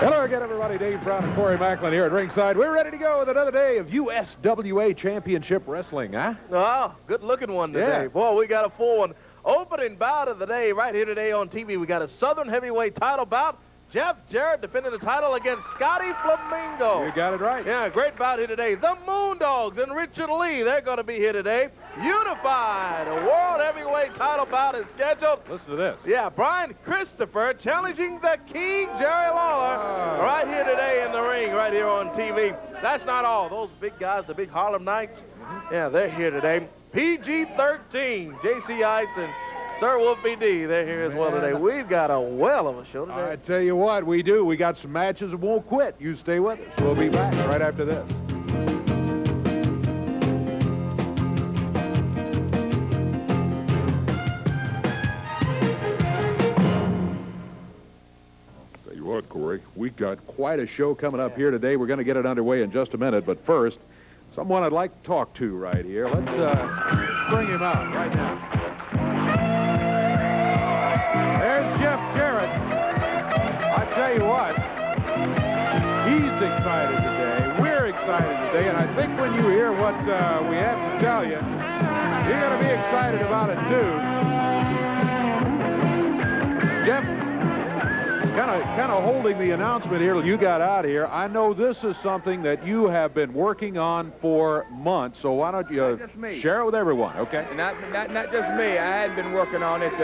Hello again, everybody. Dave Brown and Corey Macklin here at ringside. We're ready to go with another day of USWA Championship Wrestling, huh? Oh, good-looking one today. Yeah. Boy, we got a full one. Opening bout of the day right here today on TV. We got a Southern Heavyweight title bout. Jeff Jarrett defending the title against Scotty Flamingo. You got it right. Yeah, great bout here today. The Moondogs and Richard Lee, they're going to be here today. Unified World Heavyweight title bout is scheduled. Listen to this. Yeah, Brian Christopher challenging the King, Jerry Lawler, right here today in the ring, right here on TV. That's not all. Those big guys, the big Harlem Knights, yeah, they're here today. PG-13, J.C. Ice and Sir Wolfie D, they're here as well today. We've got a well of a show today. I tell you what, we do. We got some matches and won't quit. You stay with us. We'll be back right after this. Tell you what, Corey, we got quite a show coming up here today. We're going to get it underway in just a minute, but first, someone I'd like to talk to right here. Let's bring him out right now. There's Jeff Jarrett. I tell you what, he's excited today. We're excited today, and I think when you hear what we have to tell you, you're going to be excited about it too. Jeff, kind of holding the announcement here till you got out of here. I know this is something that you have been working on for months, so why don't you share it with everyone, okay? Not just me. I had been working on it.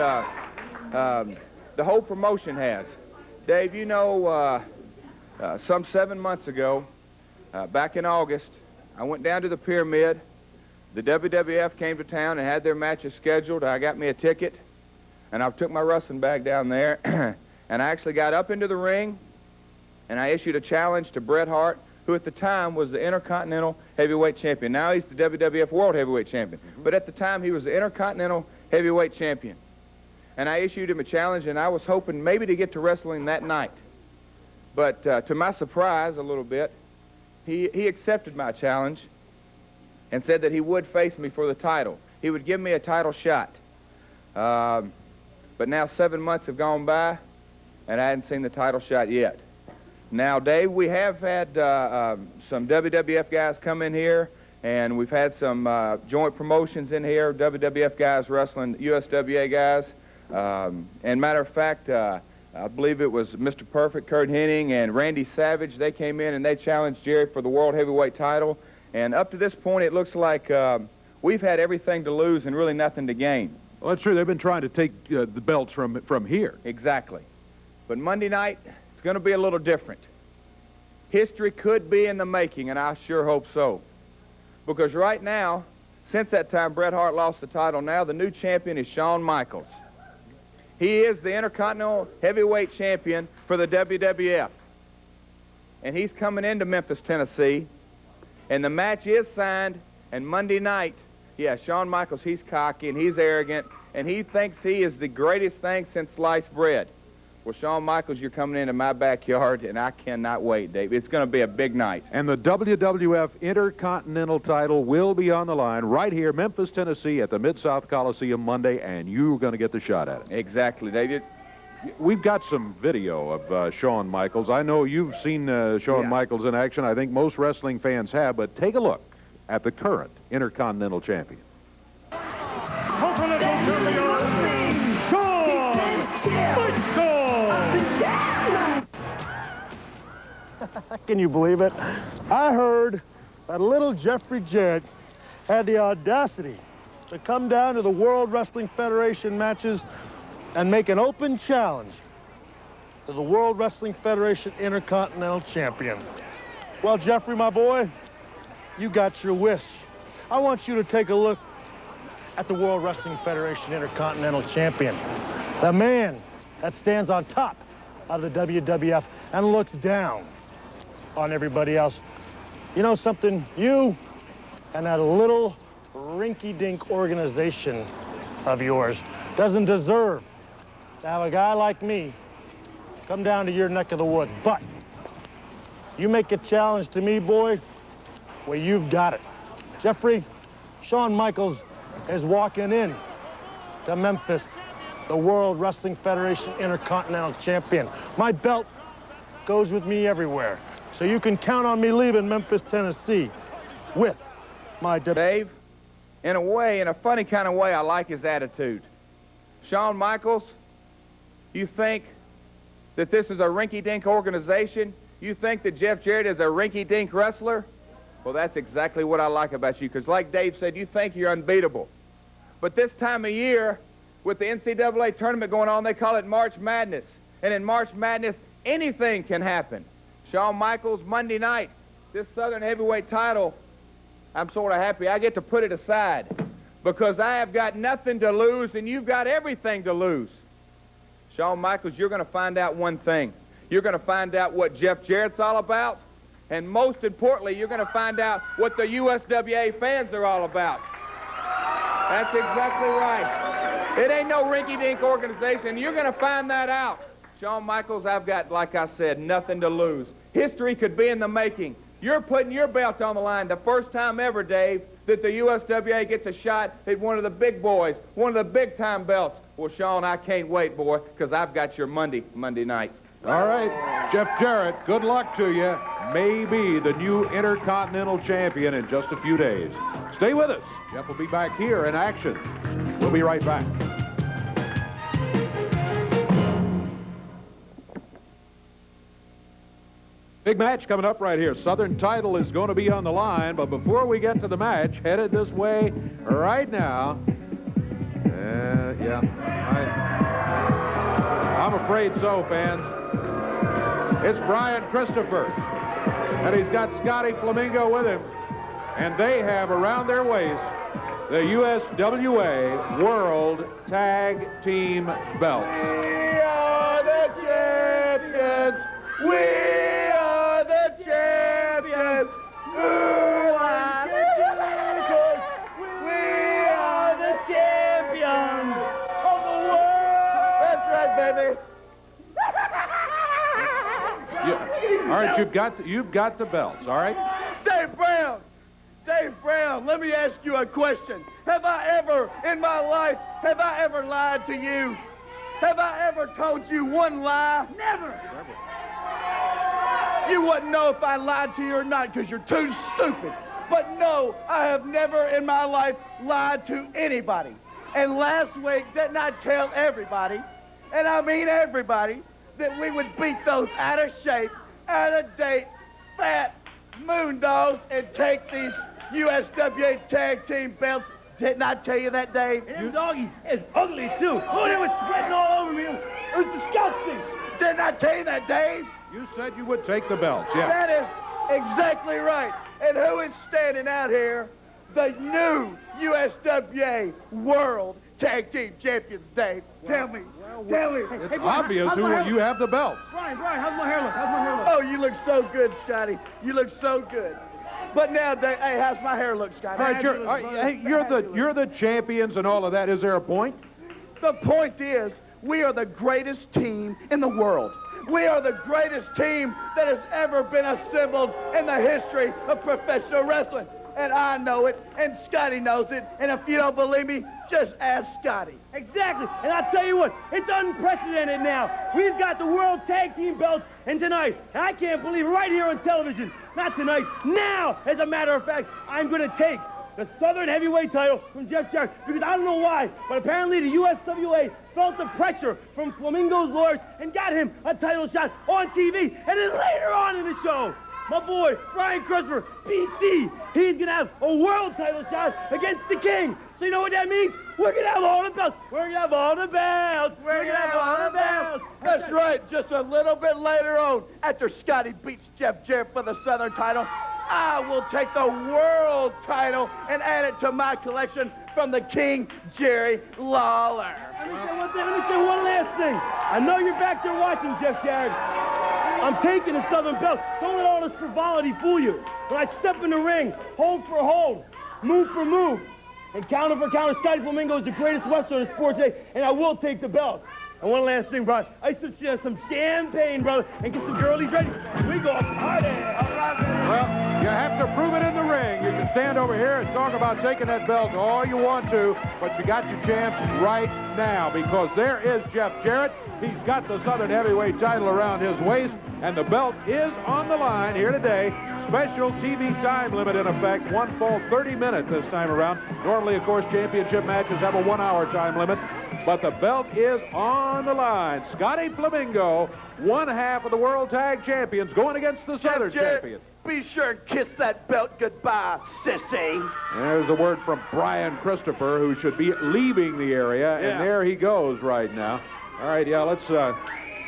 The whole promotion has. Dave, you know, some 7 months ago, back in August, I went down to the Pyramid. The WWF came to town and had their matches scheduled. I got me a ticket, and I took my wrestling bag down there, and I actually got up into the ring, and I issued a challenge to Bret Hart, who at the time was the Intercontinental Heavyweight Champion. Now he's the WWF World Heavyweight Champion. But at the time, he was the Intercontinental Heavyweight Champion. And I issued him a challenge, and I was hoping maybe to get to wrestling that night. But to my surprise a little bit, he accepted my challenge and said that he would face me for the title. He would give me a title shot. But now 7 months have gone by, and I hadn't seen the title shot yet. Now, Dave, we have had some WWF guys come in here, and we've had some joint promotions in here, WWF guys wrestling USWA guys. And matter of fact, I believe it was Mr. Perfect, Kurt Hennig, and Randy Savage. They came in and they challenged Jerry for the World Heavyweight title. And up to this point, it looks like we've had everything to lose and really nothing to gain. Well, that's true. They've been trying to take the belts from here. Exactly. But Monday night, it's going to be a little different. History could be in the making, and I sure hope so. Because right now, since that time Bret Hart lost the title, now the new champion is Shawn Michaels. He is the Intercontinental Heavyweight Champion for the WWF. And he's coming into Memphis, Tennessee. And the match is signed. And Monday night, yeah, Shawn Michaels, he's cocky and he's arrogant. And he thinks he is the greatest thing since sliced bread. Well, Shawn Michaels, you're coming into my backyard, and I cannot wait, Dave. It's going to be a big night. And the WWF Intercontinental title will be on the line right here, Memphis, Tennessee, at the Mid-South Coliseum Monday, and you're going to get the shot at it. Exactly, David. We've got some video of Shawn Michaels. I know you've seen Shawn Michaels in action. I think most wrestling fans have, but take a look at the current Intercontinental Champion. Can you believe it? I heard that little Jeffrey Jarrett had the audacity to come down to the World Wrestling Federation matches and make an open challenge to the World Wrestling Federation Intercontinental Champion. Well, Jeffrey, my boy, you got your wish. I want you to take a look at the World Wrestling Federation Intercontinental Champion, the man that stands on top of the WWF and looks down on everybody else. You know something? You and that little rinky-dink organization of yours doesn't deserve to have a guy like me come down to your neck of the woods. But you make a challenge to me, boy, well, you've got it. Jeffrey, Shawn Michaels is walking in to Memphis, the World Wrestling Federation Intercontinental Champion. My belt goes with me everywhere. So you can count on me leaving Memphis, Tennessee with my... Dave, in a way, in a funny kind of way, I like his attitude. Shawn Michaels, you think that this is a rinky-dink organization? You think that Jeff Jarrett is a rinky-dink wrestler? Well, that's exactly what I like about you, because like Dave said, you think you're unbeatable. But this time of year, with the NCAA tournament going on, they call it March Madness. And in March Madness, anything can happen. Shawn Michaels, Monday night, this Southern Heavyweight title, I'm sort of happy I get to put it aside, because I have got nothing to lose and you've got everything to lose. Shawn Michaels, you're going to find out one thing. You're going to find out what Jeff Jarrett's all about, and most importantly, you're going to find out what the USWA fans are all about. That's exactly right. It ain't no rinky-dink organization. You're going to find that out. Shawn Michaels, I've got, like I said, nothing to lose. History could be in the making. You're putting your belt on the line. The first time ever, Dave, that the USWA gets a shot at one of the big boys, one of the big-time belts. Well, Shawn, I can't wait, boy, because I've got your Monday night. All right, Jeff Jarrett, good luck to you. Maybe the new Intercontinental Champion in just a few days. Stay with us. Jeff will be back here in action. We'll be right back. Big match coming up right here. Southern title is going to be on the line, but before we get to the match, headed this way right now. I'm afraid so, fans. It's Brian Christopher, and he's got Scotty Flamingo with him, and they have around their waist the USWA World Tag Team belts. We are the champions. We are the champions. Ooh, I we are the champions of the world. That's right, baby. All right, you've got the belts. All right. Dave Brown, let me ask you a question. Have I ever, in my life, lied to you? Have I ever told you one lie? Never. You wouldn't know if I lied to you or not because you're too stupid. But no, I have never in my life lied to anybody. And last week, didn't I tell everybody, and I mean everybody, that we would beat those out of shape, out of date, fat moondogs and take these USWA tag team belts? Didn't I tell you that, Dave? And them doggies is ugly, too. Oh, they were spreading all over me. It was disgusting. Didn't I tell you that, Dave? You said you would take the belts, yeah. That is exactly right. And who is standing out here? The new USWA World Tag Team Champions, Dave. Tell me. Tell me. It's obvious who you have the belts. Brian, how's my hair look? Oh, you look so good, Scotty. You look so good. But now, Dave, hey, how's my hair look, Scotty? All right, you're the champions and all of that. Is there a point? The point is, we are the greatest team in the world. We are the greatest team that has ever been assembled in the history of professional wrestling. And I know it, and Scotty knows it, and if you don't believe me, just ask Scotty. Exactly, and I'll tell you what, it's unprecedented now. We've got the World Tag Team belts, and tonight, I can't believe it, right here on television, not tonight, now, as a matter of fact, I'm going to take the Southern Heavyweight title from Jeff Jarrett, because I don't know why, but apparently the USWA felt the pressure from Flamingo's lawyers and got him a title shot on TV, and then later on in the show, my boy, Brian Christopher, BC, he's going to have a world title shot against the King. So you know what that means? We're going to have all the belts. We're going to have all the belts. We're going to have all the belts. That's right. Just a little bit later on, after Scotty beats Jeff Jarrett for the Southern title, I will take the world title and add it to my collection from the King, Jerry Lawler. Let me say one last thing. I know you're back there watching, Jeff Jarrett. I'm taking the Southern belt. Don't let all this frivolity fool you. When I step in the ring, hold for hold, move for move, and counter for counter, Scotty Flamingo is the greatest wrestler in sports today, and I will take the belt. And one last thing, brother. I should share some champagne, brother, and get some girlies ready. We go party. Well, you have to prove it in the ring. You can can stand over here and talk about taking that belt all you want to, but you got your chance right now because there is Jeff Jarrett. He's got the Southern Heavyweight title around his waist, and the belt is on the line here today. Special TV time limit in effect, one fall 30 minutes this time around. Normally, of course, championship matches have a 1-hour time limit, but the belt is on the line. Scotty Flamingo, one half of the World Tag Champions, going against the Southern Champion. Be sure and kiss that belt goodbye, sissy. There's a word from Brian Christopher, who should be leaving the area, and there he goes right now. All right, let's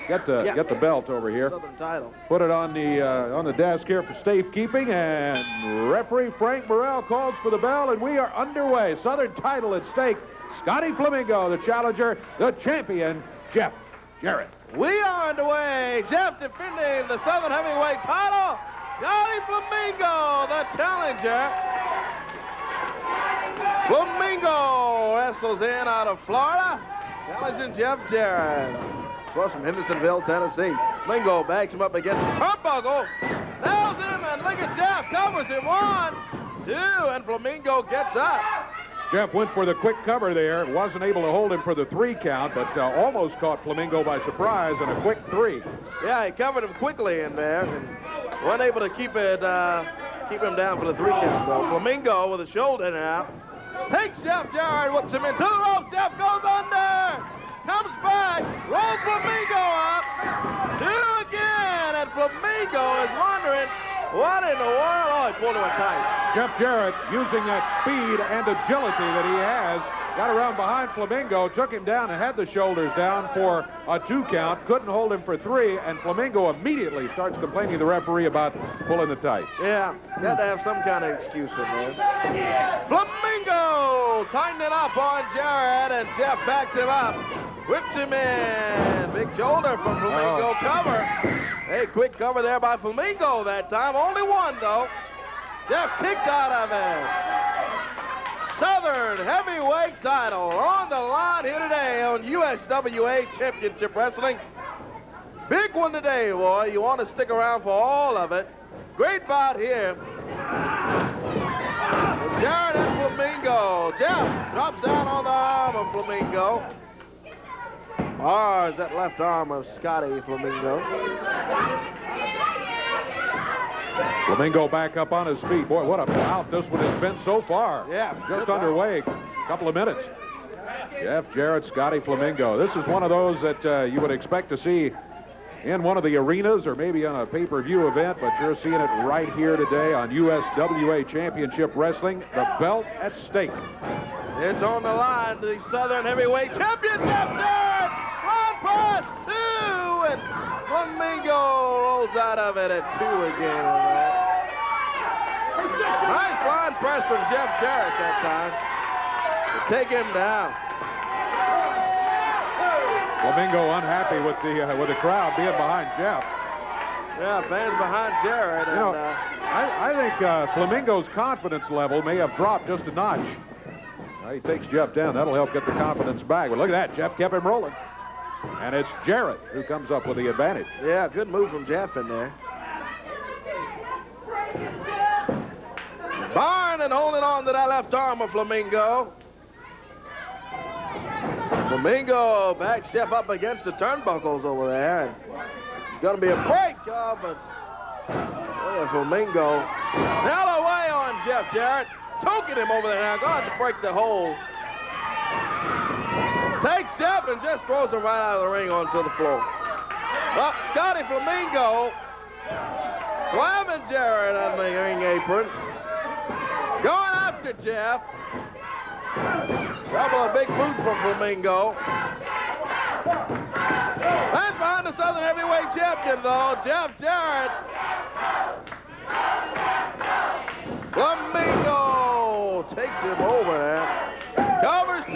get the belt over here. Southern title. Put it on the desk here for safekeeping, and referee Frank Burrell calls for the bell, and we are underway. Southern title at stake. Scotty Flamingo, the challenger, the champion, Jeff Jarrett. We are underway. Jeff defending the Southern Heavyweight title. Scotty Flamingo, the challenger. Flamingo wrestles in out of Florida, challenging Jeff Jarrett. Across from Hendersonville, Tennessee. Flamingo backs him up against the turnbuckle. Nails him, and look at Jeff. Covers him. 1, 2, and Flamingo gets up. Jeff went for the quick cover there. Wasn't able to hold him for the 3 count, but almost caught Flamingo by surprise in a quick 3. Yeah, he covered him quickly in there and wasn't able to keep him down for the 3 count, though. Flamingo with a shoulder now. Takes Jeff Jarrett, whips him into the ropes. Jeff goes under. Comes back, rolls Flamingo up. 2 again, and Flamingo is wondering what in the world. Oh, he pulled him tight. Jeff Jarrett, using that speed and agility that he has, got around behind Flamingo, took him down and had the shoulders down for a 2 count, couldn't hold him for 3, and Flamingo immediately starts complaining to the referee about pulling the tights. Yeah, got to have some kind of excuse in there. Flamingo tightening up on Jarrett, and Jeff backs him up. Whips him in. Big shoulder from Flamingo. Cover. Hey, quick cover there by Flamingo that time. Only 1, though. Jeff kicked out of it. Southern Heavyweight title on the line here today on USWA Championship Wrestling. Big one today, boy. You want to stick around for all of it. Great bout here. Jarrett and Flamingo. Jeff drops down on the arm of Flamingo. Bars that left arm of Scotty Flamingo. Flamingo back up on his feet. Boy, what a bout this one has been so far. Yeah. Just underway. A couple of minutes. Jeff Jarrett, Scotty Flamingo. This is one of those that you would expect to see in one of the arenas or maybe on a pay-per-view event, but you're seeing it right here today on USWA Championship Wrestling. The belt at stake. It's on the line, the Southern Heavyweight Champion, Jeff Jarrett. Front press, 2, and Flamingo rolls out of it at 2 again on that. Nice line press from Jeff Jarrett that time to take him down. Flamingo unhappy with the crowd being behind Jeff. Yeah, fans behind Jarrett. You know, I think Flamingo's confidence level may have dropped just a notch. He takes Jeff down. That'll help get the confidence back. But look at that. Jeff kept him rolling. And it's Jarrett who comes up with the advantage. Yeah, good move from Jeff in there. Barn and holding on to that left arm of Flamingo. Flamingo backs Jeff up against the turnbuckles over there. And it's going to be a break, but Flamingo now away on Jeff Jarrett. Toking him over there now. Going to break the hold. Takes Jeff and just throws him right out of the ring onto the floor. Well, Scotty Flamingo slamming Jarrett on the ring apron. Going after Jeff. Couple of big boots from Flamingo. That's behind the Southern Heavyweight Champion, though, Jeff Jarrett. Flamingo takes him over there. Covers 2.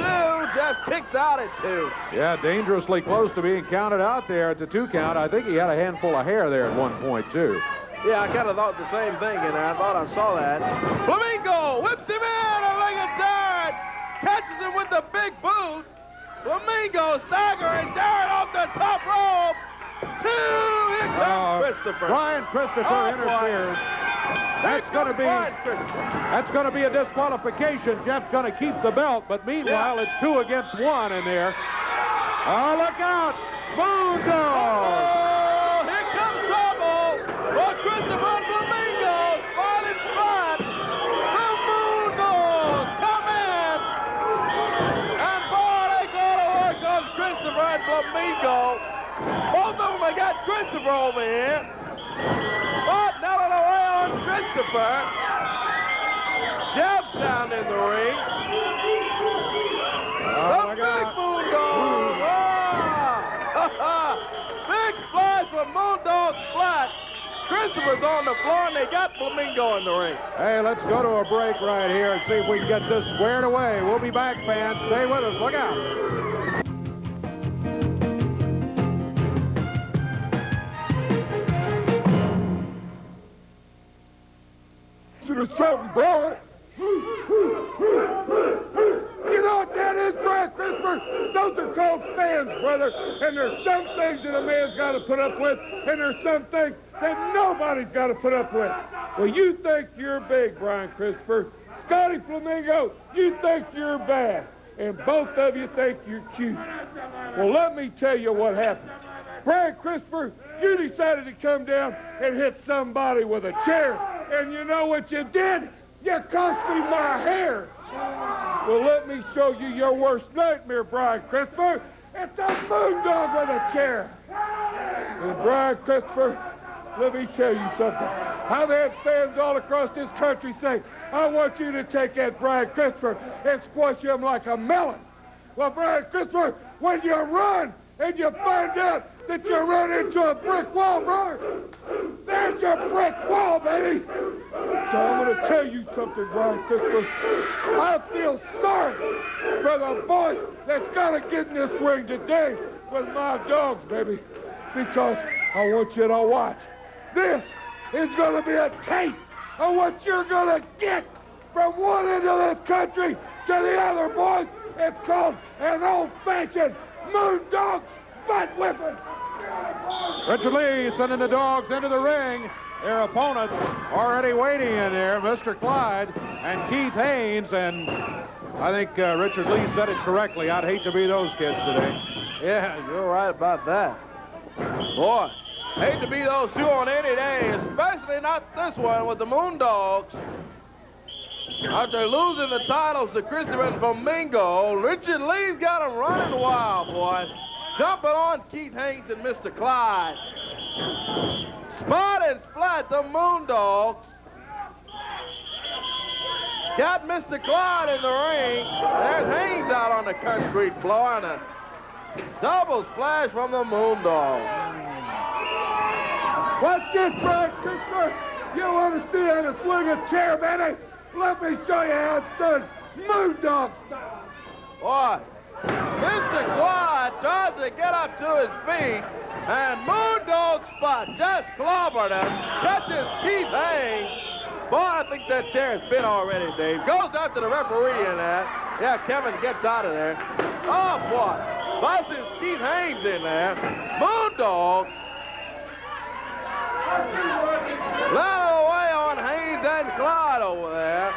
Jeff kicks out at 2. Yeah, dangerously close to being counted out there. It's a 2 count. I think he had a handful of hair there at one point, too. Yeah, I kind of thought the same thing, and I thought I saw that. Flamingo whips him in, and look at Jarrett. Catches him with the big boot. Flamingo staggering Jarrett off the top rope. 2. Here comes Christopher. Brian Christopher interferes. That's going to be a disqualification. Jeff's going to keep the belt, but meanwhile, it's 2 against 1 in there. Oh, look out! Moondog! Oh, here comes trouble for Christopher Flamingo. Spot in front. The Moondogs come in. And boy, they go to work on Christopher and Flamingo. Both of them have got Christopher over here. But now on the way on Christopher. Jeff's down in the ring. Oh, the big Moondog. Big splash from Moondog Splat. Christopher's on the floor, and they got Flamingo in the ring. Hey, let's go to a break right here and see if we can get this squared away. We'll be back, fans. Stay with us. Look out. Or something, boy. You know what that is, Brian Christopher? Those are called fans, brother. And there's some things that a man's got to put up with, and there's some things that nobody's got to put up with. Well, you think you're big, Brian Christopher. Scotty Flamingo, you think you're bad. And both of you think you're cute. Well, let me tell you what happened. Brian Christopher, you decided to come down and hit somebody with a chair. And you know what you did? You cost me my hair. Well, let me show you your worst nightmare, Brian Christopher. It's a Moondog with a chair. And Brian Christopher, let me tell you something. I've had fans all across this country say, I want you to take that Brian Christopher and squash him like a melon. Well, Brian Christopher, when you run and you find out that you run into a brick wall, brother, there's your brick wall, baby. So I'm going to tell you something, Brian Christopher. I feel sorry for the boy that's got to get in this ring today with my dogs, baby, because I want you to watch. This is going to be a taste of what you're going to get from one end of this country to the other, boys. It's called an old-fashioned Moondog butt whipping. Richard Lee sending the dogs into the ring. Their opponents already waiting in there, Mr. Clyde and Keith Haynes. And I think Richard Lee said it correctly. I'd hate to be those kids today. Yeah, you're right about that. Boy, hate to be those two on any day, especially not this one with the Moondogs. After losing the titles to Christopher and Flamingo, Richard Lee's got them running wild, boy. Jumping on Keith Haynes and Mr. Clyde. Spot and Splat, the Moondogs. Got Mr. Clyde in the ring. There's Haynes out on the concrete floor, and a double splash from the Moondogs. Watch this, Brian Christopher. You want to see how to swing a chair, baby? Let me show you how it's done. Moondog style. Boy, Mr. Clyde tries to get up to his feet, and Moondog Spot just clobbered him. Catches Keith Haynes. Boy, I think that chair is bent already, Dave. Goes after the referee in that. Yeah, Kevin gets out of there. Oh, boy. Buses Keith Haynes in there. Moondog. Let away on Haynes and Clyde over there.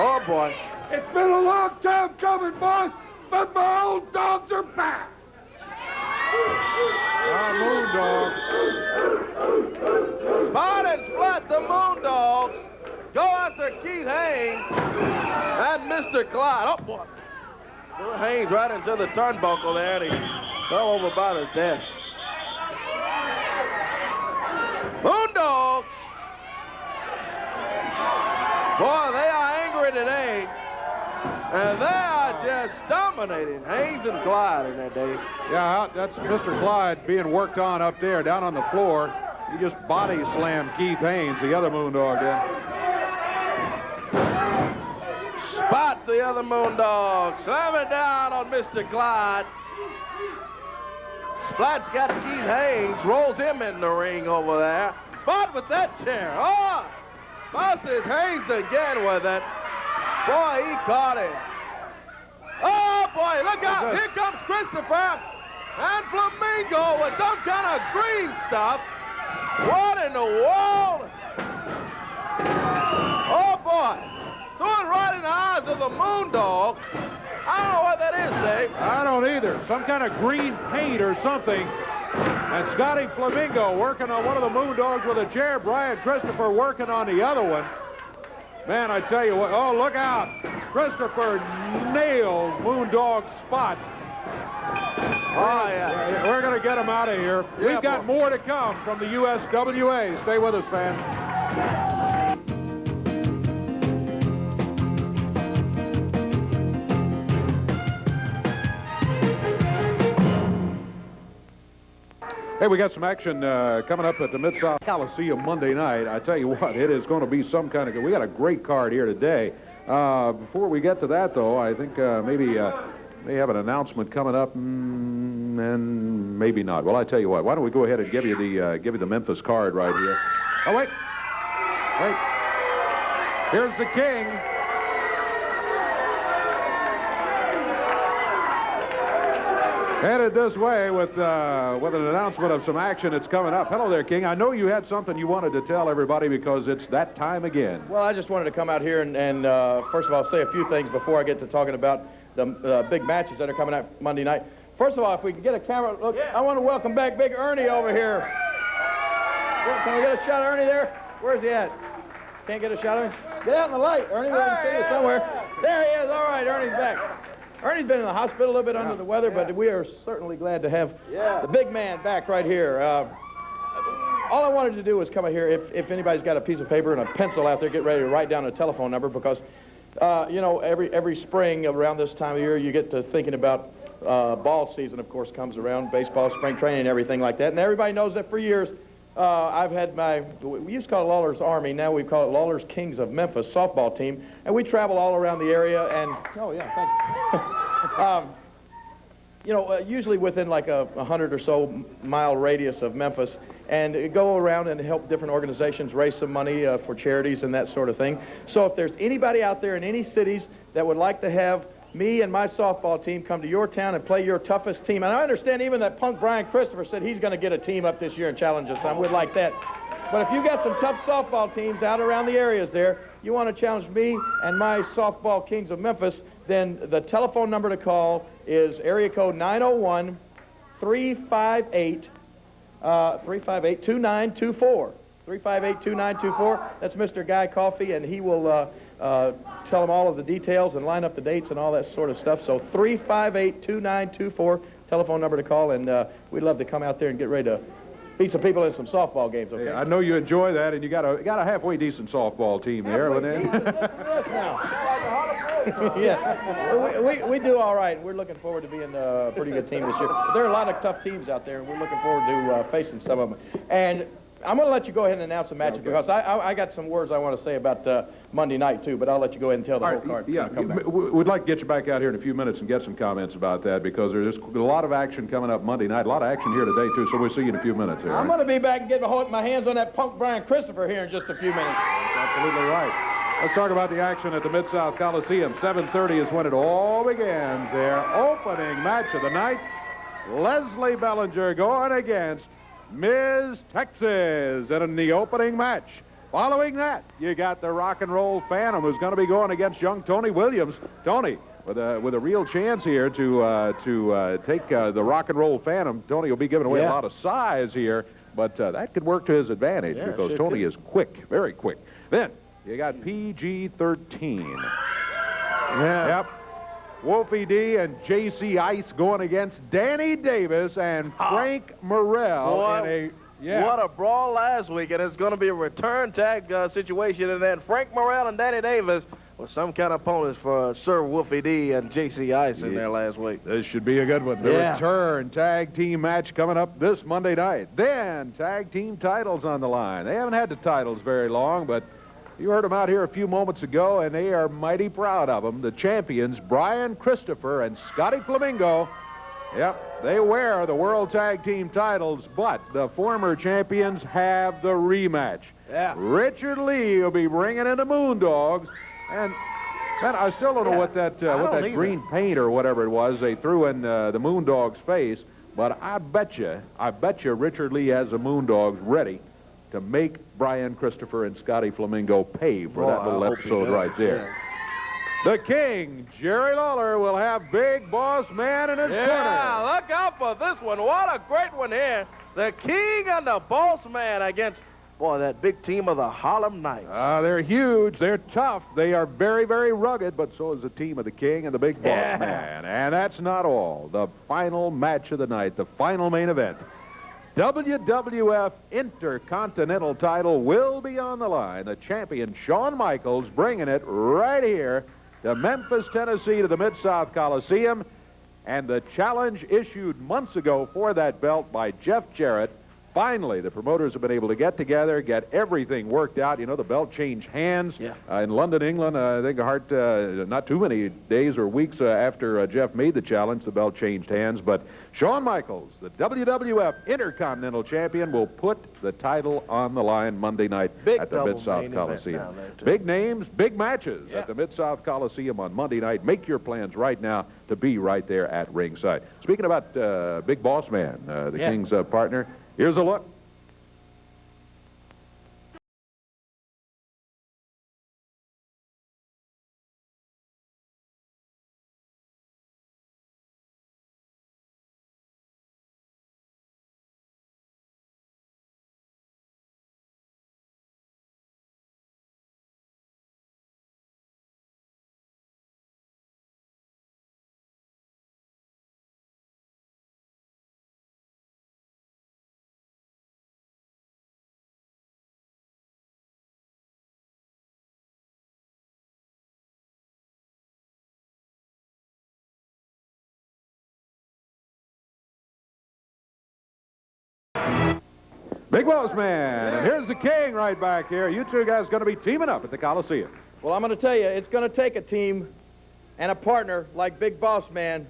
Oh, boy. It's been a long time coming, boys, but my old dogs are back. Moondogs. Spot and Splat, the Moondogs, go after Keith Haynes and Mr. Clyde. Oh, boy. Threw Haynes right into the turnbuckle there, and he fell over by his desk. Moondogs. Boy, they are angry today. And they are just dominating Haynes and Clyde in that day. Yeah, that's Mr. Clyde being worked on up there, down on the floor. He just body slammed Keith Haynes, the other Moondog did. Spot the other Moondog. Slam it down on Mr. Clyde. Splat's got Keith Haynes, rolls him in the ring over there. Spot with that chair. Oh! Bosses Haynes again with it. Boy, he caught him. Oh, boy, look out. Here comes Christopher and Flamingo with some kind of green stuff. What in the world? Oh, boy. Threw it right in the eyes of the Moondog. I don't know what that is, Dave. I don't either. Some kind of green paint or something. And Scotty Flamingo working on one of the Moondogs with a chair. Brian Christopher working on the other one. Man, I tell you what. Oh, look out. Christopher nails Moondog's spot. Oh, yeah. We're going to get him out of here. Yeah, We've got more to come from the USWA. Stay with us, fans. Hey, we got some action coming up at the Mid-South Coliseum Monday night. I tell you what, it is going to be some kind of... We got a great card here today. Before we get to that, though, I think maybe they have an announcement coming up, and maybe not. Well, I tell you what, why don't we go ahead and give you the Memphis card right here. Oh, wait. Here's the King. Headed this way with an announcement of some action that's coming up. Hello there, King. I know you had something you wanted to tell everybody because it's that time again. Well, I just wanted to come out here and first of all, say a few things before I get to talking about the big matches that are coming up Monday night. First of all, if we can get a camera, look, I want to welcome back Big Ernie over here. Can we get a shot of Ernie there? Where's he at? Can't get a shot of him? Get out in the light, Ernie. We can see you somewhere. There he is. All right, Ernie's back. Ernie's been in the hospital a little bit under the weather, but we are certainly glad to have the big man back right here. All I wanted to do was come out here, if anybody's got a piece of paper and a pencil out there, get ready to write down a telephone number because, you know, every spring around this time of year, you get to thinking about ball season, of course, comes around, baseball, spring training, and everything like that. And everybody knows that for years. I've had we used to call it Lawler's Army, now we call it Lawler's Kings of Memphis softball team, and we travel all around the area, and, oh yeah, thank you. You know, usually within like a 100 or so mile radius of Memphis, and go around and help different organizations raise some money for charities and that sort of thing. So if there's anybody out there in any cities that would like to have me and my softball team come to your town and play your toughest team. And I understand even that punk Brian Christopher said he's going to get a team up this year and challenge us. I would like that. But if you've got some tough softball teams out around the areas there, you want to challenge me and my softball Kings of Memphis, then the telephone number to call is area code 901-358-2924. 358-2924. That's Mr. Guy Coffey, and he will tell them all of the details and line up the dates and all that sort of stuff. So 358-2924, telephone number to call, and we'd love to come out there and get ready to beat some people in some softball games, okay? Yeah, I know you enjoy that, and you got a halfway decent softball team there. Yeah, we do all right. We're looking forward to being a pretty good team this year. There are a lot of tough teams out there, and we're looking forward to facing some of them. And I'm going to let you go ahead and announce the matches because I got some words I want to say about Monday night, too, but I'll let you go ahead and tell the whole card. Yeah, we'd like to get you back out here in a few minutes and get some comments about that because there's a lot of action coming up Monday night, a lot of action here today, too, so we'll see you in a few minutes here. I'm going to be back and get my hands on that punk Brian Christopher here in just a few minutes. That's absolutely right. Let's talk about the action at the Mid-South Coliseum. 7:30 is when it all begins. Their opening match of the night, Leslie Bellinger going against Ms. Texas in the opening match. Following that, you got the Rock and Roll Phantom who's going to be going against young Tony Williams. Tony, with a real chance here to take the Rock and Roll Phantom. Tony will be giving away a lot of size here, but that could work to his advantage because Tony is quick, very quick. Then you got PG-13. Yep. Wolfie D and J.C. Ice going against Danny Davis and Frank Morrell. Boy, what a brawl last week, and it's going to be a return tag situation, and then Frank Morrell and Danny Davis with some kind of opponents for Sir Wolfie D and J.C. Ice in there last week. This should be a good one. The return tag team match coming up this Monday night. Then tag team titles on the line. They haven't had the titles very long, but you heard them out here a few moments ago, and they are mighty proud of them. The champions, Brian Christopher and Scotty Flamingo. Yep, they wear the World Tag Team titles, but the former champions have the rematch. Yeah. Richard Lee will be bringing in the Moondogs, and man, I still don't know what that green paint or whatever it was they threw in the Moondog's face, but I bet you Richard Lee has the Moondogs ready to make Brian Christopher and Scotty Flamingo pay for that little episode right there. The King, Jerry Lawler, will have Big Boss Man in his corner. Yeah, look out for this one. What a great one here. The King and the Boss Man against, boy, that big team of the Harlem Knights. They're huge. They're tough. They are very, very rugged, but so is the team of the King and the Big Boss Man. And that's not all. The final match of the night, the final main event. WWF Intercontinental title will be on the line. The champion, Shawn Michaels, bringing it right here to Memphis, Tennessee, to the Mid-South Coliseum. And the challenge issued months ago for that belt by Jeff Jarrett. Finally, the promoters have been able to get together, get everything worked out. You know, the belt changed hands in London, England. I think not too many days or weeks after Jeff made the challenge, the belt changed hands. But Shawn Michaels, the WWF Intercontinental Champion, will put the title on the line Monday night at the Mid-South Coliseum. Big names, big matches at the Mid-South Coliseum on Monday night. Make your plans right now to be right there at ringside. Speaking about Big Boss Man, the King's partner, here's a look. Big Boss Man, and here's the King right back here. You two guys going to be teaming up at the Coliseum. Well, I'm going to tell you, it's going to take a team and a partner like Big Boss Man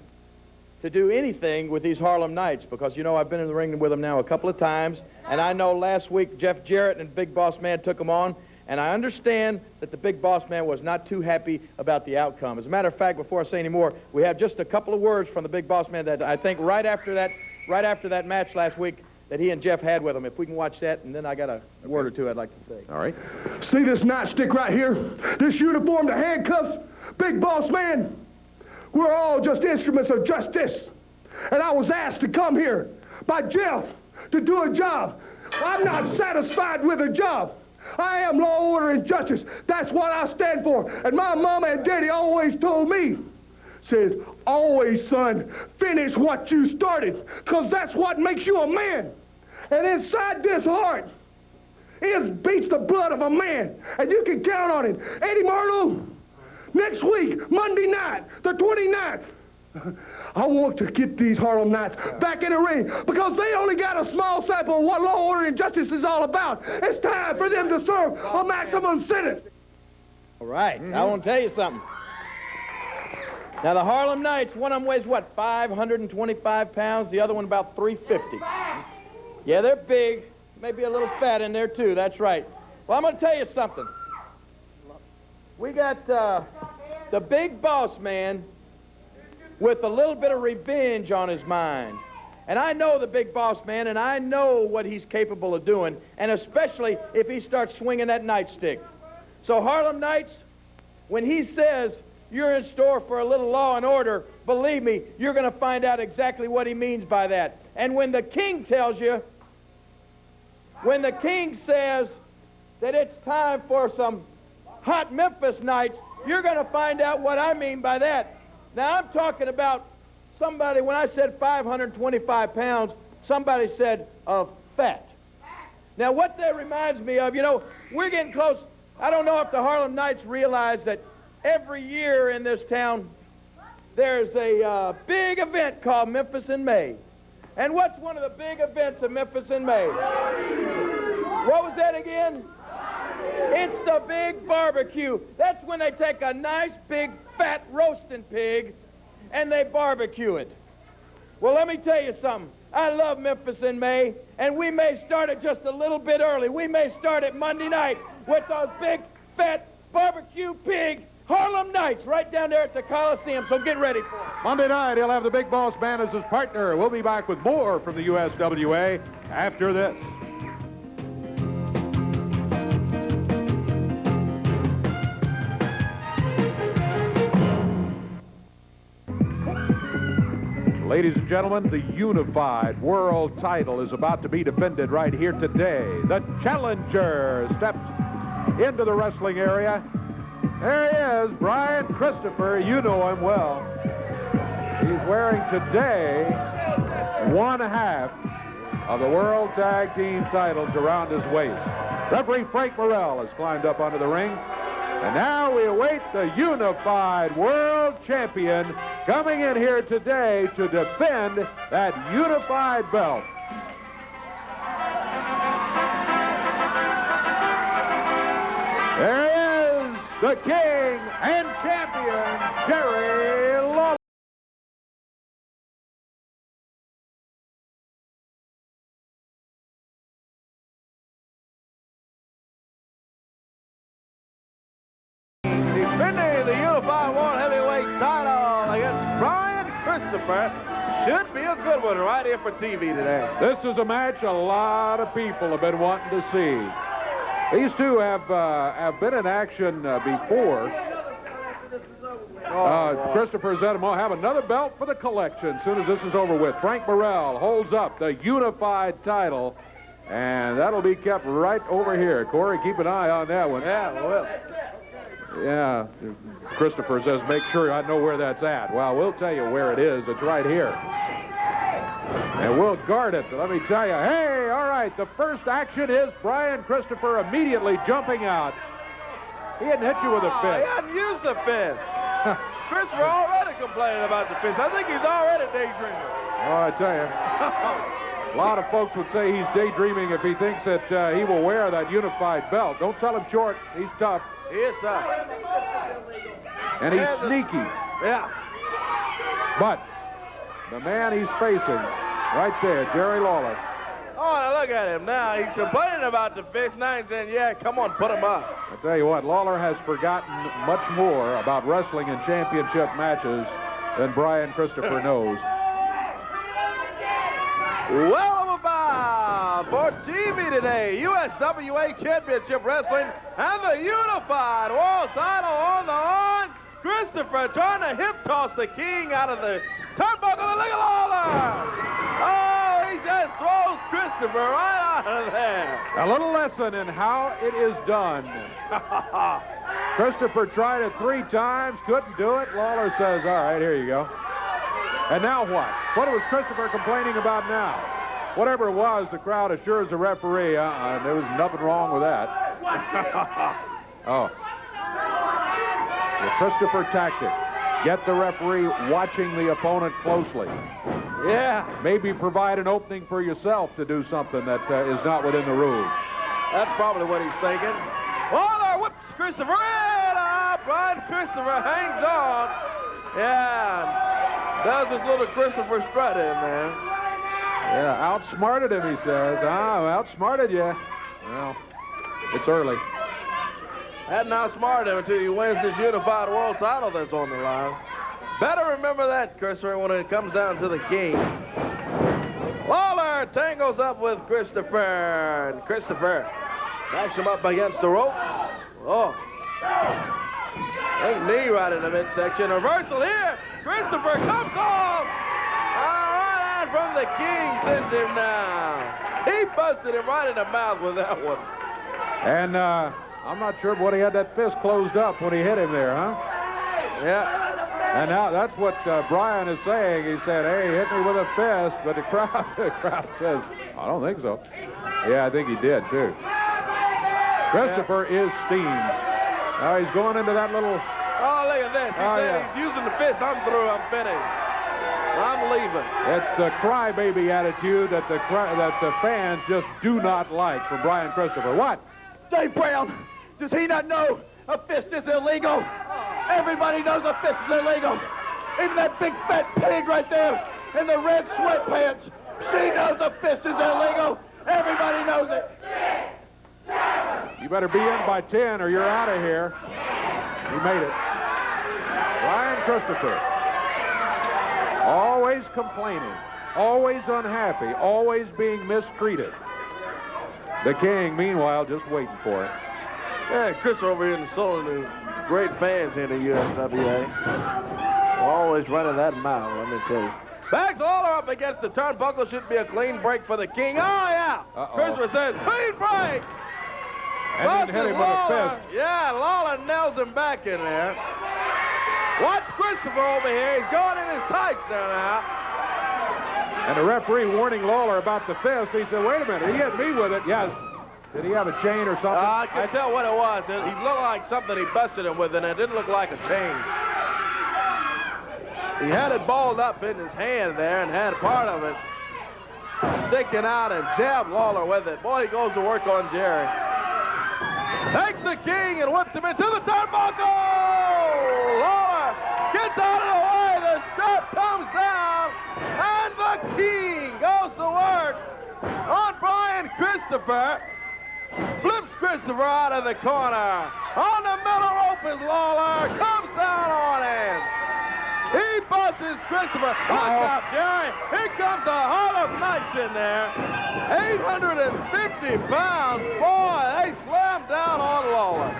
to do anything with these Harlem Knights, because, you know, I've been in the ring with them now a couple of times, and I know last week Jeff Jarrett and Big Boss Man took them on, and I understand that the Big Boss Man was not too happy about the outcome. As a matter of fact, before I say any more, we have just a couple of words from the Big Boss Man that I think right after that match last week that he and Jeff had with him. If we can watch that, and then I got a word or two I'd like to say. All right. See this nightstick right here? This uniform, the handcuffs? Big Boss Man, we're all just instruments of justice. And I was asked to come here by Jeff to do a job. I'm not satisfied with a job. I am law, order, and justice. That's what I stand for. And my mama and daddy always told me, said, always, son, finish what you started, because that's what makes you a man. And inside this heart beats the blood of a man, and you can count on it. Eddie Marlowe, next week, Monday night, the 29th, I want to get these Harlem Knights back in the ring, because they only got a small sample of what law, order, and justice is all about. It's time for them to serve a maximum sentence. All right, I want to tell you something. Now, the Harlem Knights, one of them weighs, what, 525 pounds? The other one about 350. Yeah, they're big. Maybe a little fat in there, too. That's right. Well, I'm going to tell you something. We got the Big Boss Man with a little bit of revenge on his mind. And I know the Big Boss Man, and I know what he's capable of doing, and especially if he starts swinging that nightstick. So, Harlem Knights, when he says you're in store for a little law and order, believe me, you're going to find out exactly what he means by that. And when the King tells you, when the King says that it's time for some hot Memphis nights, you're going to find out what I mean by that. Now, I'm talking about somebody, when I said 525 pounds, somebody said of fat. Now, what that reminds me of, you know, we're getting close. I don't know if the Harlem Knights realize that every year in this town, there's a big event called Memphis in May. And what's one of the big events of Memphis in May? What was that again? It's the big barbecue. That's when they take a nice, big, fat roasting pig and they barbecue it. Well, let me tell you something. I love Memphis in May, and we may start it just a little bit early. We may start it Monday night with those big, fat, barbecue pig Harlem Knights right down there at the Coliseum, so get ready for it. Monday night, he'll have the Big Boss Man as his partner. We'll be back with more from the USWA after this. Ladies and gentlemen, the unified world title is about to be defended right here today. The challenger steps into the wrestling area. There he is, Brian Christopher. You know him well. He's wearing today one half of the World Tag Team titles around his waist. Referee Frank Morrell has climbed up onto the ring. And now we await the unified world champion coming in here today to defend that unified belt. There he is, the king and champion, Jerry Lawler. Defending the unified world heavyweight title against Brian Christopher. Should be a good one right here for TV today. This is a match a lot of people have been wanting to see. These two have been in action before. Christopher Zedamo will have another belt for the collection as soon as this is over with. Frank Morrell holds up the unified title, and that'll be kept right over here. Corey, keep an eye on that one. Yeah, well. Yeah, Christopher says, make sure I know where that's at. Well, we'll tell you where it is. It's right here. And we'll guard it. Let me tell you. Hey, all right, the first action is Brian Christopher immediately jumping out. He hadn't hit you with a fist. He hadn't used the fist. Christopher already complaining about the fist. I think he's already daydreaming. Oh, I tell you. A lot of folks would say he's daydreaming if he thinks that he will wear that unified belt. Don't sell him short. He's tough. He is tough. And he's sneaky. Yeah. But the man he's facing, right there, Jerry Lawler. Oh, now look at him now. He's complaining about the fist. Now he's saying, yeah, come on, put him up. I tell you what, Lawler has forgotten much more about wrestling and championship matches than Brian Christopher knows. Well, about for TV today, USWA Championship Wrestling and the unified world title on the line. Christopher trying to hip toss the king out of the turnbuckle. Look at Lawler. Oh, he just throws Christopher right out of there. A little lesson in how it is done. Christopher tried it 3 times, couldn't do it. Lawler says, all right, here you go. And now what? What was Christopher complaining about now? Whatever it was, the crowd assures the referee, there was nothing wrong with that. Oh. The Christopher tactic. Get the referee watching the opponent closely. Yeah. Maybe provide an opening for yourself to do something that is not within the rules. That's probably what he's thinking. Lawler whips Christopher in. Brian Christopher hangs on. Yeah. Does this little Christopher strut in there. Yeah, outsmarted him, he says. Outsmarted you. Well, it's early. Hadn't outsmarted him until he wins this unified world title that's on the line. Better remember that, Christopher, when it comes down to the king. Lawler tangles up with Christopher, and Christopher backs him up against the ropes. Oh. Big knee right in the midsection. Reversal here. Christopher comes off. Right out from the king, sends him down. He busted him right in the mouth with that one. And I'm not sure what he had that fist closed up when he hit him there, huh? Yeah. And now that's what Brian is saying. He said, hey, hit me with a fist. But the crowd says, I don't think so. Yeah, I think he did, too. Christopher is steamed. He's going into that little... Oh, look at this. He's using the fist. I'm through. I'm finished. I'm leaving. It's the crybaby attitude that the fans just do not like from Brian Christopher. What? Dave Brown, does he not know a fist is illegal? Everybody knows a fist is illegal. Even that big fat pig right there in the red sweatpants. She knows a fist is illegal. Everybody knows it. You better be in by 10 or you're out of here. He made it. Brian Christopher. Always complaining. Always unhappy. Always being mistreated. The king, meanwhile, just waiting for it. Yeah, Chris over here insulting the great fans here in the USWA. Always running that mouth, let me tell you. Backs Lawler up against the turnbuckle. Should be a clean break for the King. Oh, yeah. Christopher says, clean break. And then hit him with a fist. Yeah, Lawler nails him back in there. Watch Christopher over here. He's going in his tights there now. And the referee warning Lawler about the fist. He said, wait a minute, he hit me with it. Yes. Did he have a chain or something? I can tell what it was. He looked like something he busted him with, and it didn't look like a chain. He had it balled up in his hand there and had part of it sticking out and jabbed Lawler with it. Boy, he goes to work on Jerry. Takes the King and whips him into the turnbuckle! Lawler gets out of the way. The strap comes down, and the King goes to work on Brian Christopher. Flips Christopher out of the corner. On the middle rope is Lawler. Comes down on him. He busts Christopher. Watch out, Jerry. Here comes the Harlem Knights in there. 850 pounds. Boy, they slammed down on Lawler.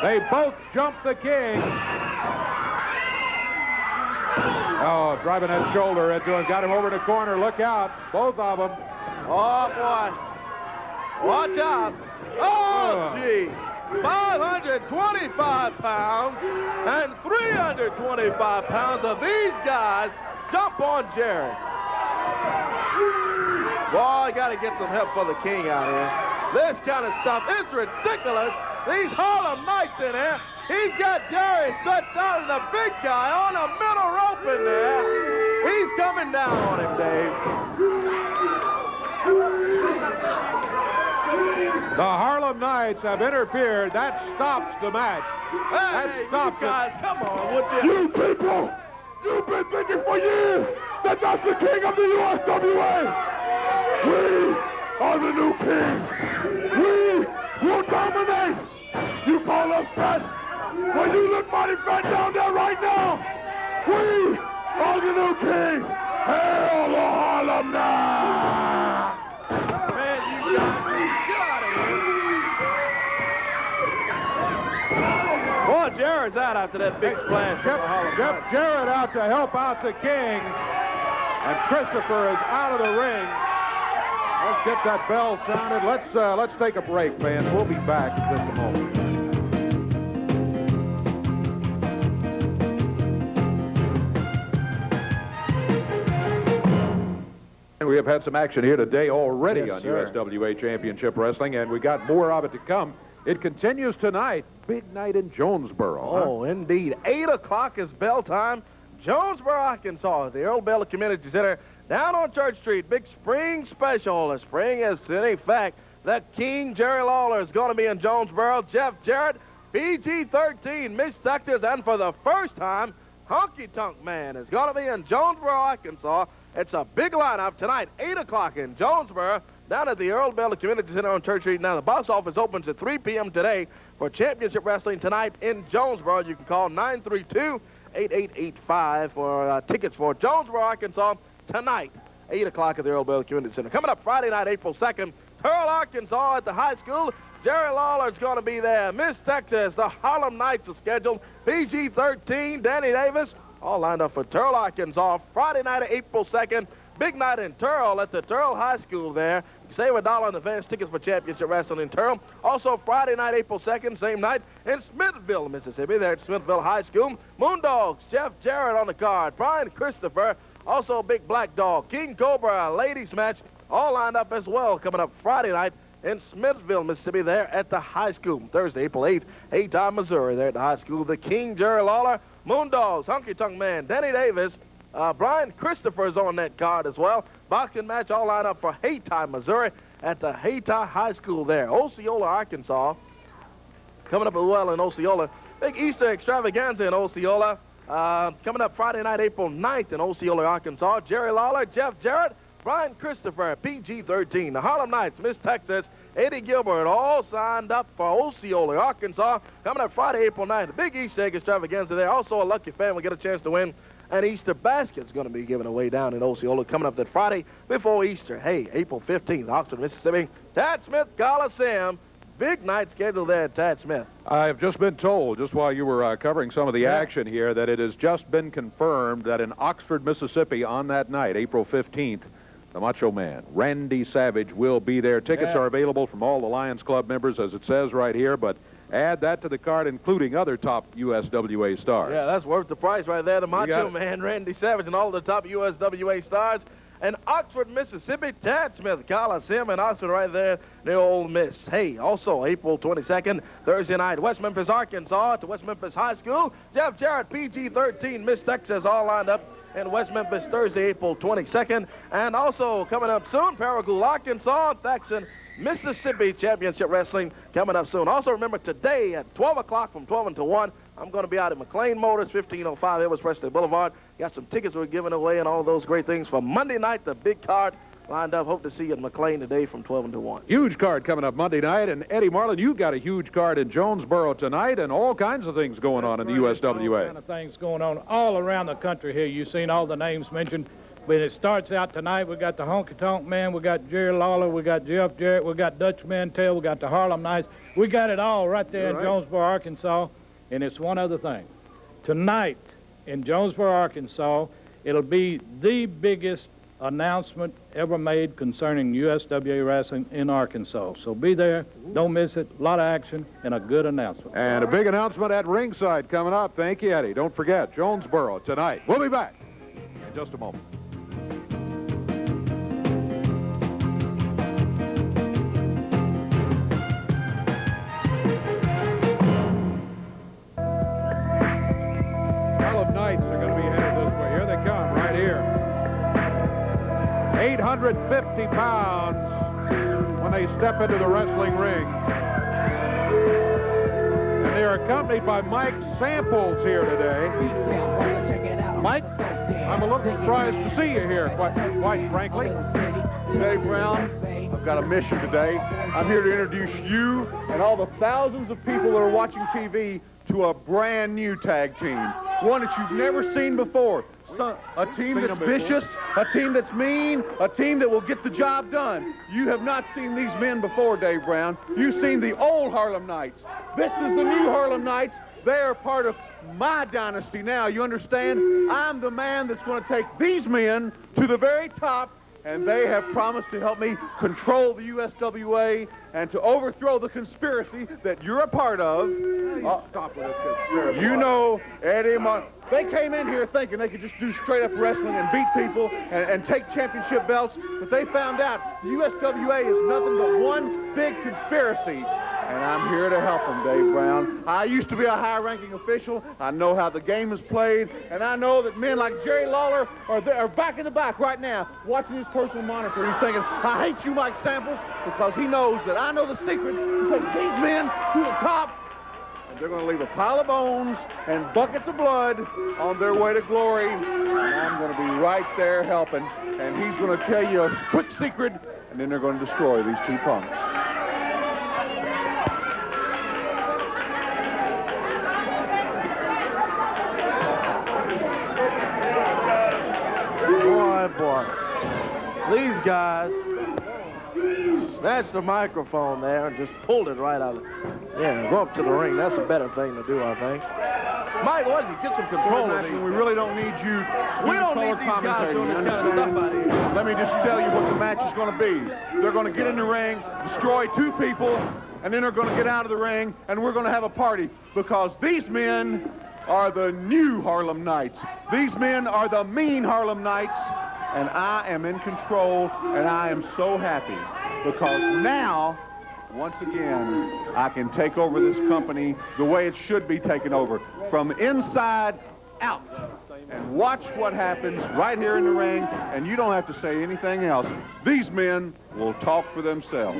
They both jumped the King. Oh, driving that shoulder into him. Got him over the corner. Look out. Both of them. Oh, boy. Watch out. Oh, gee. 525 pounds and 325 pounds of these guys jump on Jerry. Boy, got to get some help for the King out here. This kind of stuff is ridiculous. These Harlem Knights in here. He's got Jerry stretched out and the big guy on the middle rope in there. He's coming down on him, Dave. The Harlem Knights have interfered. That stops the match. Hey, you guys, come on, would you? You people, you've been thinking for years that that's the king of the USWA. We are the new kings. We will dominate. You call us fat? Well, you look mighty fat down there right now. We are the new kings. Hail the Harlem Knights. Man, you guys, get out of here. Boy, Jared's out after that big splash. Jeff Jarrett out to help out the King. And Christopher is out of the ring. Let's get that bell sounded. Let's take a break, fans. We'll be back in just a moment. And we have had some action here today already on USWA Championship Wrestling, and we got more of it to come. It continues tonight. Big night in Jonesboro. Oh, indeed. 8 o'clock is bell time. Jonesboro, Arkansas, the Earl Bell Community Center, down on Church Street. Big spring special. The spring is in effect. The King, Jerry Lawler, is going to be in Jonesboro. Jeff Jarrett, PG-13, Miss Texas, and for the first time, Honky Tonk Man is going to be in Jonesboro, Arkansas. It's a big lineup tonight, 8 o'clock in Jonesboro, down at the Earl Bell Community Center on Church Street. Now, the box office opens at 3 p.m. today for Championship Wrestling tonight in Jonesboro. You can call 932-8885 for tickets for Jonesboro, Arkansas, tonight, 8 o'clock at the Earl Bell Community Center. Coming up Friday night, April 2nd, Pearl, Arkansas at the high school. Jerry Lawler's going to be there. Miss Texas, the Harlem Knights are scheduled. PG-13, Danny Davis, all lined up for Turl, Arkansas. Friday night, April 2nd. Big night in Turl at the Turl High School there. Save $1 on advance tickets for Championship Wrestling in Turl. Also, Friday night, April 2nd, same night, in Smithville, Mississippi. There at Smithville High School. Moondogs, Jeff Jarrett on the card. Brian Christopher, also Big Black Dog. King Cobra, ladies match, all lined up as well. Coming up Friday night in Smithville, Mississippi, there at the high school. Thursday, April 8th, Haytime, Missouri, there at the high school. The King, Jerry Lawler, Moondogs, Honky Tonk Man, Danny Davis, Brian Christopher's on that card as well. Boxing match all lined up for Haytime, Missouri, at the Haytime High School there. Osceola, Arkansas, coming up as well in Osceola. Big Easter extravaganza in Osceola. Coming up Friday night, April 9th in Osceola, Arkansas. Jerry Lawler, Jeff Jarrett, Brian Christopher, PG-13. The Harlem Knights, Miss Texas, Eddie Gilbert, all signed up for Osceola, Arkansas. Coming up Friday, April 9th. The big Easter egg extravaganza there. Also, a lucky fan will get a chance to win an Easter basket's going to be given away down in Osceola coming up that Friday before Easter. Hey, April 15th, Oxford, Mississippi, Tad Smith Coliseum. big night scheduled there at Tad Smith. I've just been told, just while you were covering some of the action here, that it has just been confirmed that in Oxford, Mississippi on that night, April 15th, the Macho Man, Randy Savage, will be there. Tickets are available from all the Lions Club members, as it says right here, but add that to the card, including other top USWA stars. Yeah, that's worth the price right there. The Macho Man, Randy Savage, and all the top USWA stars. And Oxford, Mississippi, Tad Smith Coliseum in Oxford right there near Ole Miss. Hey, also April 22nd, Thursday night, West Memphis, Arkansas, to West Memphis High School. Jeff Jarrett, PG-13, Miss Texas, all lined up in West Memphis Thursday, April 22nd. And also coming up soon, Paragould, Arkansas, Thaxton, Mississippi Championship Wrestling coming up soon. Also remember today at 12 o'clock from 12 until 1, I'm going to be out at McLean Motors, 1505 Edwards Presley Boulevard. Got some tickets we're giving away and all those great things for Monday night, the big card lined up. Hope to see you at McLean today from 12 until 1. Huge card coming up Monday night. And Eddie Marlin, you've got a huge card in Jonesboro tonight and all kinds of things going on in the USWA. All kind of things going on all around the country here. You've seen all the names mentioned. But it starts out tonight. We got the Honky Tonk Man, we got Jerry Lawler, we got Jeff Jarrett, we got Dutch Mantell, we got the Harlem Nights. We got it all right there in Jonesboro, Arkansas. And it's one other thing. Tonight in Jonesboro, Arkansas, it'll be the biggest announcement ever made concerning USWA wrestling in Arkansas. So be there, don't miss it. A lot of action and a good announcement. And a big announcement at ringside coming up. Thank you, Eddie. Don't forget, Jonesboro tonight. We'll be back in just a moment. Knights are going to be headed this way. Here they come, right here. 850 pounds when they step into the wrestling ring. And they're accompanied by Mike Samples here today. Mike, I'm a little surprised to see you here, quite frankly. Dave Brown, I've got a mission today. I'm here to introduce you and all the thousands of people that are watching TV to a brand new tag team. One that you've never seen before. A team that's vicious, a team that's mean, a team that will get the job done. You have not seen these men before, Dave Brown. You've seen the old Harlem Nights. This is the new Harlem Nights. They are part of my dynasty now, you understand? I'm the man that's going to take these men to the very top, and they have promised to help me control the USWA and to overthrow the conspiracy that you're a part of. Stop with this conspiracy. You know, Eddie Martin. They came in here thinking they could just do straight-up wrestling and beat people and take championship belts, but they found out the USWA is nothing but one big conspiracy. And I'm here to help them, Dave Brown. I used to be a high-ranking official. I know how the game is played, and I know that men like Jerry Lawler are back in the back right now watching his personal monitor. He's thinking, I hate you, Mike Samples, because he knows that I know the secret to take these men to the top. And they're going to leave a pile of bones and buckets of blood on their way to glory. And I'm going to be right there helping. And he's going to tell you a quick secret, and then they're going to destroy these two punks. Boy, these guys snatched the microphone there and just pulled it right out of it. Yeah, go up to the ring. That's a better thing to do, I think. Mike, why don't you get some control of these? We really don't need you. We don't need these guys doing this kind of stuff out here. Let me just tell you what the match is going to be. They're going to get in the ring, destroy two people, and then they're going to get out of the ring, and we're going to have a party because these men are the new Harlem Nights. These men are the mean Harlem Nights, and I am in control, and I am so happy because now, once again, I can take over this company the way it should be taken over, from inside out. And watch what happens right here in the ring, and you don't have to say anything else. These men will talk for themselves.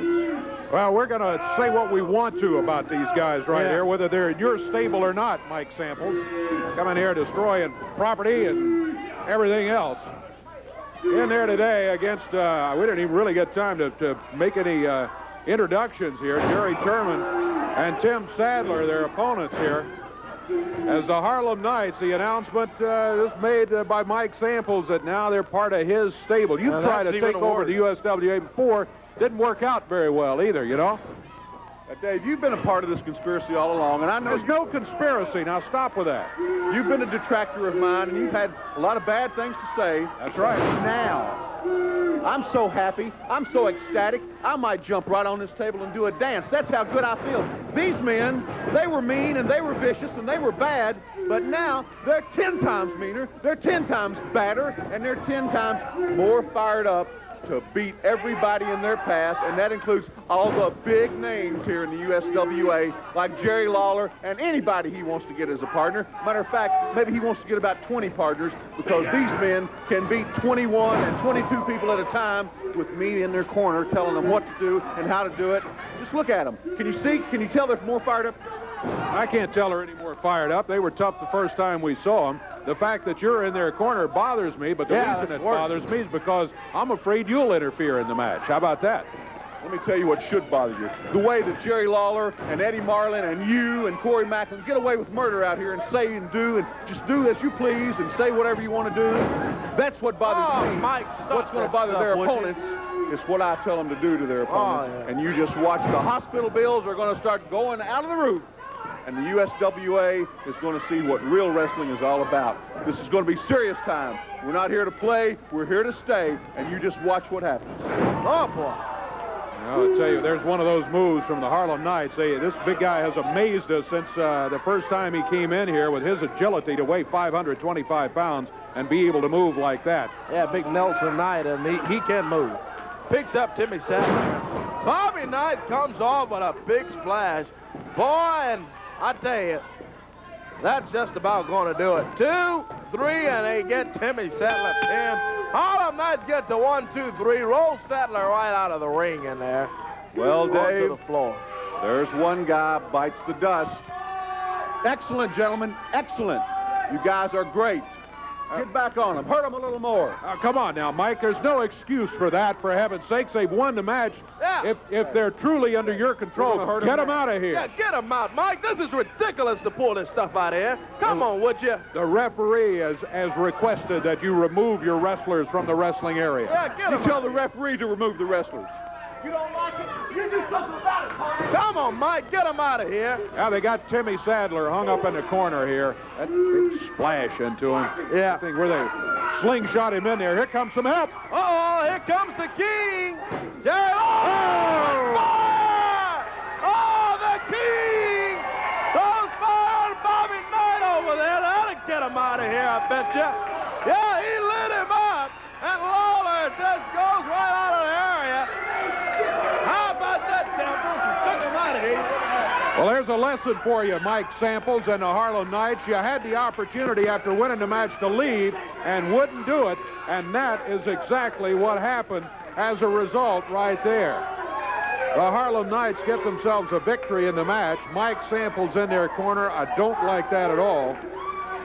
Well, we're going to say what we want to about these guys right here, whether they're in your stable or not, Mike Samples. Coming here destroying property and everything else. In there today against, we didn't even really get time to make any introductions here. Jerry Turman and Tim Sadler, their opponents here. As the Harlem Nights, the announcement is made by Mike Samples that now they're part of his stable. You've tried to take over the USWA before. Didn't work out very well either, you know. Dave, you've been a part of this conspiracy all along, and I know There's no conspiracy. Now stop with that. you've been a detractor of mine, and you've had a lot of bad things to say. That's right. Now, I'm so happy. I'm so ecstatic. I might jump right on this table and do a dance. That's how good I feel. These men, they were mean, and they were vicious, and they were bad, but now they're 10 times meaner, they're 10 times badder, and they're 10 times more fired up to beat everybody in their path, and that includes all the big names here in the USWA, like Jerry Lawler and anybody he wants to get as a partner. Matter of fact, maybe he wants to get about 20 partners, because these men can beat 21 and 22 people at a time with me in their corner telling them what to do and how to do it. Just look at them. Can you see? Can you tell they're more fired up? I can't tell they're any more fired up. They were tough the first time we saw them. The fact that you're in their corner bothers me, but the reason it bothers me is because I'm afraid you'll interfere in the match. How about that? Let me tell you what should bother you. The way that Jerry Lawler and Eddie Marlin and you and Corey Macklin get away with murder out here and say and do and just do as you please and say whatever you want to do. That's what bothers me. Mike, what's going to bother their opponents is what I tell them to do to their opponents. And you just watch. The hospital bills are going to start going out of the roof. And the USWA is going to see what real wrestling is all about. This is going to be serious time. We're not here to play. We're here to stay. And you just watch what happens. Oh, boy. I'll tell you, there's one of those moves from the Harlem Knights. This big guy has amazed us since the first time he came in here with his agility to weigh 525 pounds and be able to move like that. Yeah, big Nelson Knight, and he can move. Picks up Timmy Sadler. Bobby Knight comes off with a big splash. Boy, and I tell you, that's just about going to do it. 2, 3, and they get Timmy Sadler 10. Harlem Knights get to 1, 2, 3. Roll Sadler right out of the ring in there. Well, Dave, to the floor. There's one guy bites the dust. Excellent, gentlemen. Excellent. You guys are great. Get back on them. Hurt them a little more. Come on now, Mike. There's no excuse for that, for heaven's sakes. They've won the match. Yeah. If they're truly under your control, get them out of here. Yeah, get them out, Mike. This is ridiculous to pull this stuff out of here. Come on, would you? The referee has requested that you remove your wrestlers from the wrestling area. Yeah, get them. You tell the referee to remove the wrestlers. You don't like it? You do something about it, Carter. Come on, Mike. Get them out of here. Now they got Timmy Sadler hung up in the corner here. That big splash into him. Yeah. I think where they slingshot him in there. Here comes some help. Uh-oh, here comes the king. Jerry Lawler. Fire! Oh, the king! Throws fire on Bobby Knight over there. That'll get him out of here, I bet you. Yeah, he lit him up. And Lawler just goes right out of the area. How about that, Samples? Took him out of here. Well, there's a lesson for you, Mike Samples and the Harlem Knights. You had the opportunity after winning the match to leave and wouldn't do it, and that is exactly what happened as a result right there. The Harlem Knights get themselves a victory in the match. Mike Samples in their corner. I don't like that at all,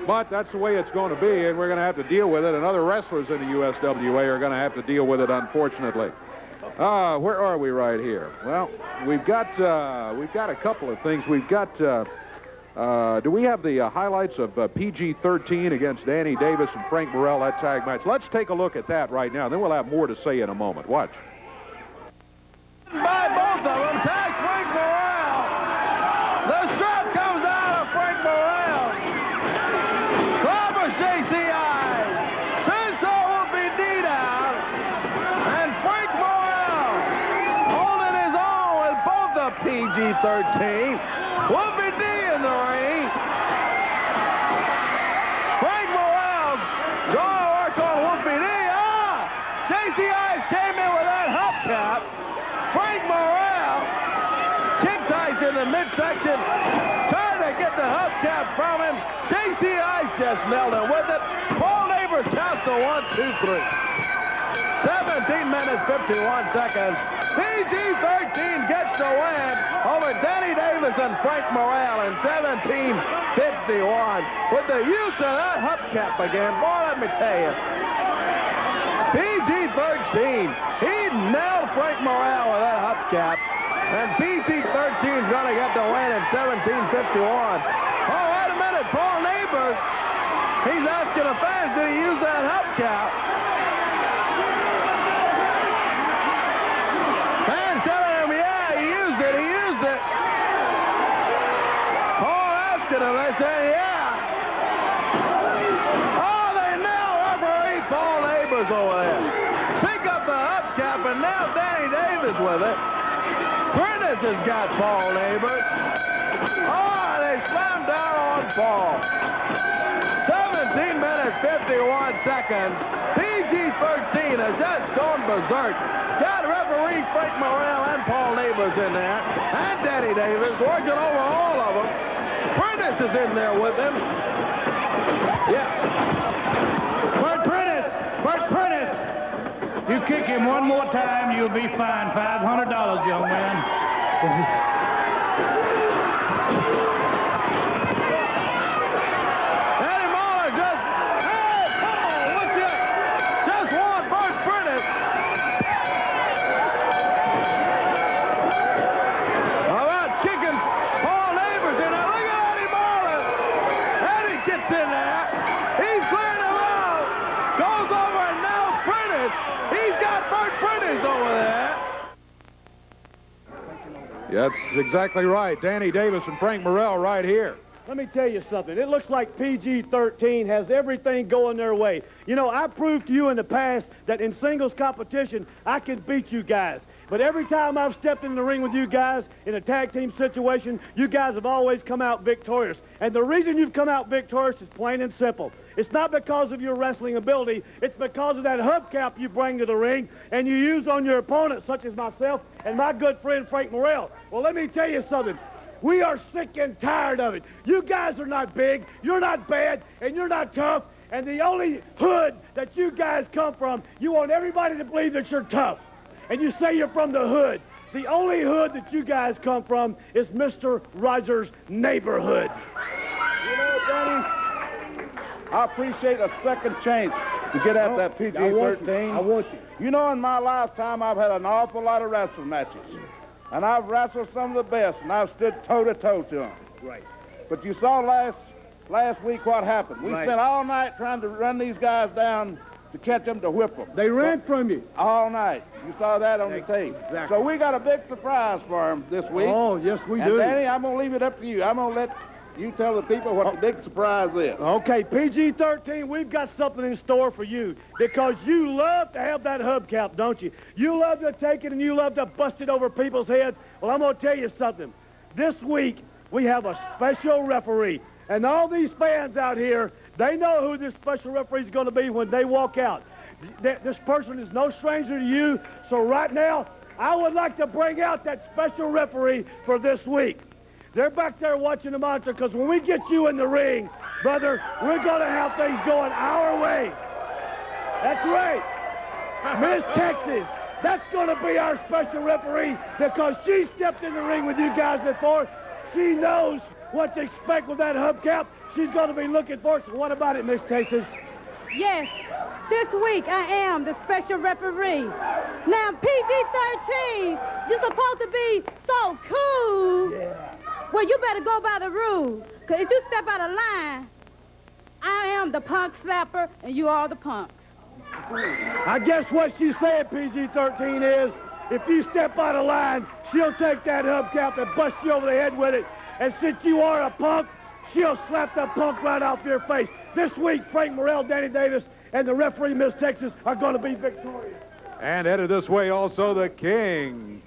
but that's the way it's going to be, and we're going to have to deal with it, and other wrestlers in the USWA are going to have to deal with it, unfortunately. Where are we right here? Well, we've got a couple of things. We've got, do we have the highlights of PG-13 against Danny Davis and Frank Morrell, that tag match? Let's take a look at that right now. Then we'll have more to say in a moment. Watch. By both of them, tag Frank Morrell. The strap comes out of Frank Morrell. Clobbers JCI. Sends Whoopi D down. And Frank Morrell holding his own with both the PG-13. Whoopi D in the ring. Frank Morrell's going to work on Whoopi D. JCI came in with that hubcap. Frank Morrell kicked Ice in the midsection, trying to get the hubcap from him. JCI just nailed him with it. Paul Neighbors counts to 1, 2, 3. 17 minutes, 51 seconds. PG-13 gets the win over Danny Davis and Frank Morrell in 17:51. With the use of that hubcap again, boy, let me tell you. PG-13, he nailed Frank Morrell with that hubcap, and PG-13 is going to get the win in 17:51. Oh, wait a minute, Paul Neighbors, he's asking the fans, did he use that hubcap? Fans telling him, yeah, he used it, They say, yeah. Oh, they now referee Paul Neighbors over there. Pick up the hubcap, and now Danny Davis with it. Prentice has got Paul Neighbors. Oh, they slammed down on Paul. 17 minutes, 51 seconds. PG-13 has just gone berserk. Got referee Frank Morrell and Paul Neighbors in there. And Danny Davis working over all of them. Prentice is in there with him. Yeah. Bert Prentice. You kick him one more time, you'll be fined $500, young man. Yeah, that's exactly right. Danny Davis and Frank Morrell right here. Let me tell you something. It looks like PG-13 has everything going their way. You know, I proved to you in the past that in singles competition, I can beat you guys. But every time I've stepped in the ring with you guys in a tag team situation, you guys have always come out victorious. And the reason you've come out victorious is plain and simple. It's not because of your wrestling ability. It's because of that hubcap you bring to the ring and you use on your opponents, such as myself and my good friend Frank Morrell. Well, let me tell you something. We are sick and tired of it. You guys are not big, you're not bad, and you're not tough. And the only hood that you guys come from, you want everybody to believe that you're tough. And you say you're from the hood. The only hood that you guys come from is Mr. Rogers' neighborhood. You know, Danny, I appreciate a second chance to get at that PG-13. I want you. You know, in my lifetime, I've had an awful lot of wrestling matches. And I've wrestled some of the best, and I've stood toe-to-toe to them. Right. But you saw last week what happened. We spent all night trying to run these guys down to catch them, to whip them. They ran from you. All night. You saw that on the tape. Exactly. So we got a big surprise for them this week. Oh, yes, we and do. Danny, I'm going to leave it up to you. I'm going to let you tell the people what the big surprise is. Okay, PG-13, we've got something in store for you because you love to have that hubcap, don't you? You love to take it and you love to bust it over people's heads. Well, I'm going to tell you something. This week, we have a special referee. And all these fans out here, they know who this special referee is going to be when they walk out. This person is no stranger to you. So right now, I would like to bring out that special referee for this week. They're back there watching the monitor because when we get you in the ring, brother, we're going to have things going our way. That's right. Miss Texas, that's going to be our special referee because she stepped in the ring with you guys before. She knows what to expect with that hubcap. She's going to be looking for it. So what about it, Miss Texas? Yes, this week I am the special referee. Now, PG-13, you're supposed to be so cool. Yeah. Well, you better go by the rules, because if you step out of line, I am the punk slapper, and you are the punks. I guess what she's saying, PG-13, is if you step out of line, she'll take that hubcap and bust you over the head with it. And since you are a punk, she'll slap the punk right off your face. This week, Frank Morrell, Danny Davis, and the referee, Miss Texas, are going to be victorious. And headed this way also the King.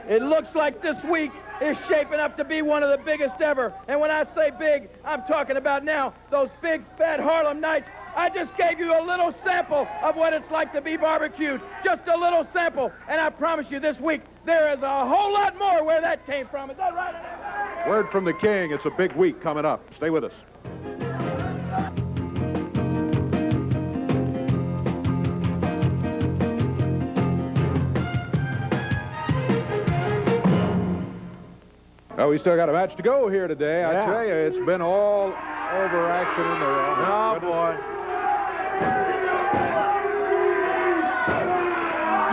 It looks like this week is shaping up to be one of the biggest ever. And when I say big, I'm talking about now those big, fat Harlem Nights. I just gave you a little sample of what it's like to be barbecued. Just a little sample. And I promise you this week, there is a whole lot more where that came from. Is that right? Word from the King. It's a big week coming up. Stay with us. Oh, we still got a match to go here today. Yeah. I tell you, it's been all over action in the ring. Oh, boy.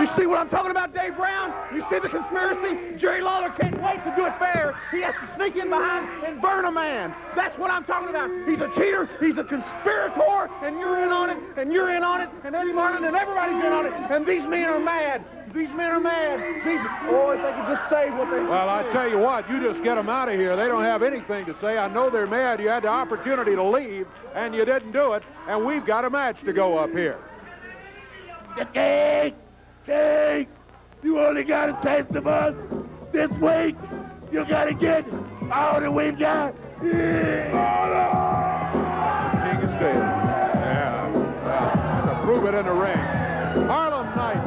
You see what I'm talking about, Dave Brown? You see the conspiracy? Jerry Lawler can't wait to do it fair. He has to sneak in behind and burn a man. That's what I'm talking about. He's a cheater. He's a conspirator, and you're in on it, and you're in on it, and Eddie Martin and everybody's in on it, and these men are mad. These men are mad. If they could just say what they... Well, I tell you what, you just get them out of here. They don't have anything to say. I know they're mad. You had the opportunity to leave, and you didn't do it, and we've got a match to go up here. Jake, you only got a taste of us this week. You got to get all that we've got. King of Steel. Yeah. To prove it in the ring. Harlem Knights.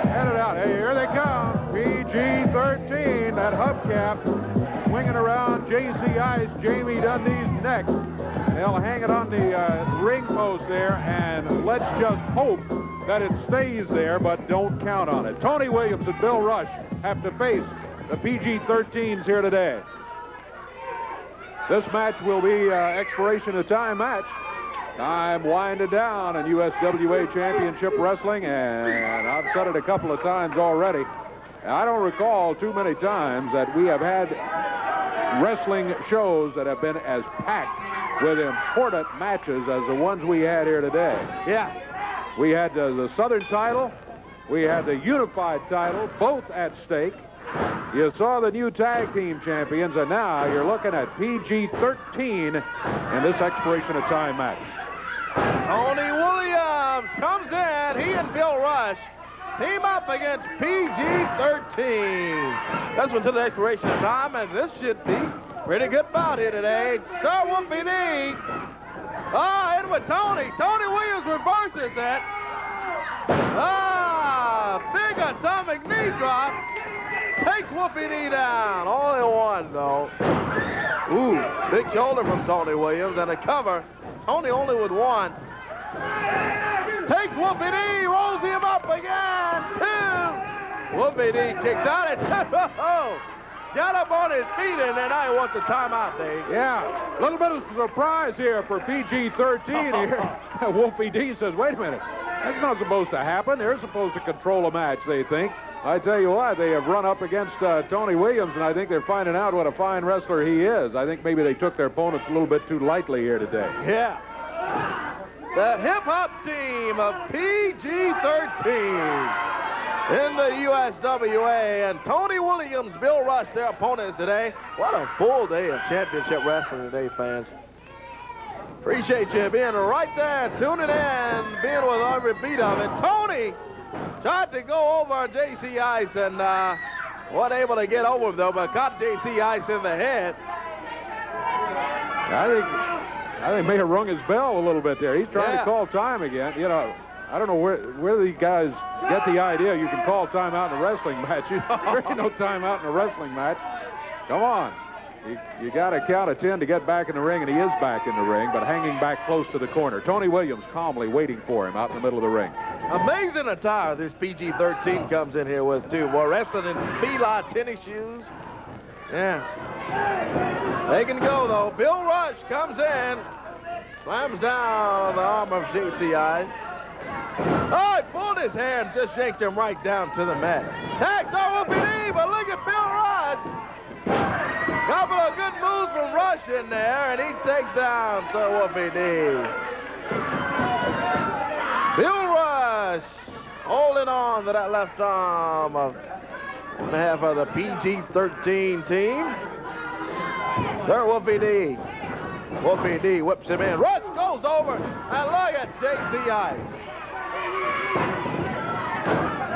Headed out. Hey, here they come. PG-13. That hubcap swinging around J.C. Ice, Jamie Dundee's neck. They'll hang it on the ring post there, and let's just hope that it stays there, but don't count on it. Tony Williams and Bill Rush have to face the PG-13s here today. This match will be expiration of time match. Time winding down in USWA Championship Wrestling, and I've said it a couple of times already. I don't recall too many times that we have had wrestling shows that have been as packed with important matches as the ones we had here today. Yeah. We had the Southern title. We had the Unified title, both at stake. You saw the new tag team champions, and now you're looking at PG-13 in this expiration of time match. Tony Williams comes in. He and Bill Rush team up against PG-13. That's until the expiration of time, and this should be pretty good bout here today. Sir Whoopie D. In with Tony. Tony Williams reverses it. Big atomic knee drop. Takes Whoopie D down. Only one, though. Ooh, big shoulder from Tony Williams and a cover. Tony only with one. Takes Whoopie D, rolls him up again. Two. Whoopie D kicks out at two. Got up on his feet, and then I want the timeout, Dave. Yeah, a little bit of surprise here for PG-13 here. Whoopie D says, wait a minute, that's not supposed to happen. They're supposed to control a match, they think. I tell you what, they have run up against Tony Williams, and I think they're finding out what a fine wrestler he is. I think maybe they took their opponents a little bit too lightly here today. Yeah. The hip-hop team of PG-13 in the USWA, and Tony Williams, Bill Rush, their opponents today. What a full day of championship wrestling today, fans. Appreciate you being right there, tuning in, being with every beat of it. Tony tried to go over J.C. Ice and wasn't able to get over him, though, but caught J.C. Ice in the head. I think may have rung his bell a little bit there. He's trying to call time again. You know, I don't know where these guys get the idea you can call time out in a wrestling match. There ain't no time out in a wrestling match. Come on. You got to count of 10 to get back in the ring, and he is back in the ring, but hanging back close to the corner. Tony Williams calmly waiting for him out in the middle of the ring. Amazing attire this PG-13 comes in here with, too. We're wrestling in Fila tennis shoes. Yeah. They can go, though. Bill Rush comes in, slams down on the arm of J.C. Ice. Oh, he pulled his hair and just yanked him right down to the mat. Tags on Whoopie D, but look at Bill Rush. Couple of good moves from Rush in there, and he takes down Sir Whoopie D. Bill Rush holding on to that left arm on behalf of the PG-13 team. Sir Whoopie D. Whoopie D whips him in. Rush goes over, and look at J.C. Ice.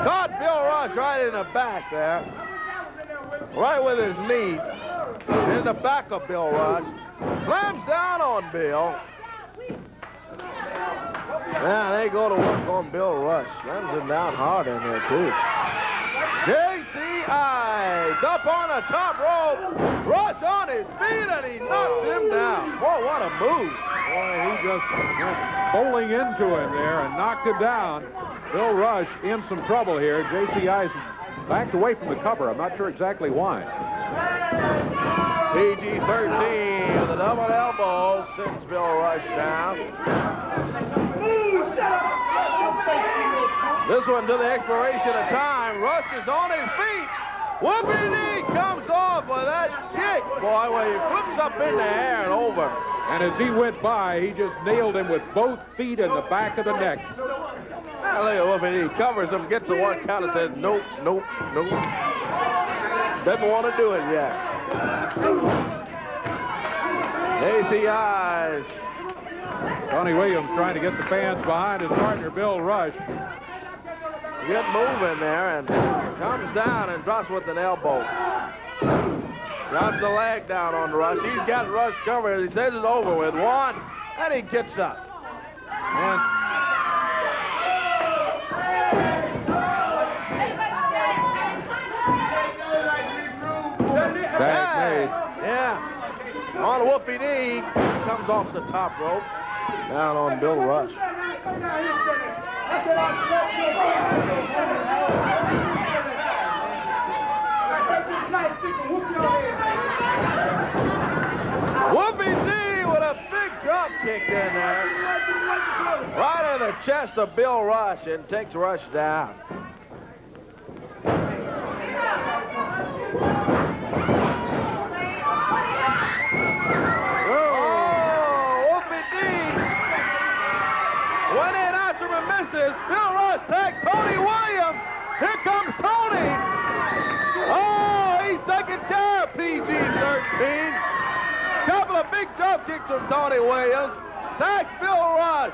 Caught Bill Rush right in the back there. Right with his knee. In the back of Bill Rush. Slams down on Bill. Now they go to work on Bill Rush. Slams him down hard in there, too. J.C. Ice up on the top rope. Rush on his feet, and he knocks him down. Boy, what a move. Boy, he just went bowling into him there and knocked him down. Bill Rush in some trouble here. J.C. Ice backed away from the cover. I'm not sure exactly why. PG-13 with a double elbow sends Bill Rush down. This one to the expiration of time. Rush is on his feet. Whoopie-dee comes off with that kick, boy, where he flips up in the air and over. And as he went by, he just nailed him with both feet in the back of the neck. Now look at Whoopie-dee. Covers him, gets the one count and says, nope, nope, nope. Doesn't want to do it yet. ACI's. Tony Williams trying to get the fans behind his partner, Bill Rush. Get moving there and comes down and drops with an elbow. Drops the leg down on Rush. He's got Rush covered. He says it's over with. One, and he gets up. And tag made. Yeah. On Whoopie-dee. Comes off the top rope. Down on Bill Rush. Whoopie-dee with a big drop kick in there. Right in the chest of Bill Rush and takes Rush down. Misses. Bill Rush tags Tony Williams. Here comes Tony. Oh, he's taking care of PG-13. Couple of big drop kicks from Tony Williams. Tags Bill Rush.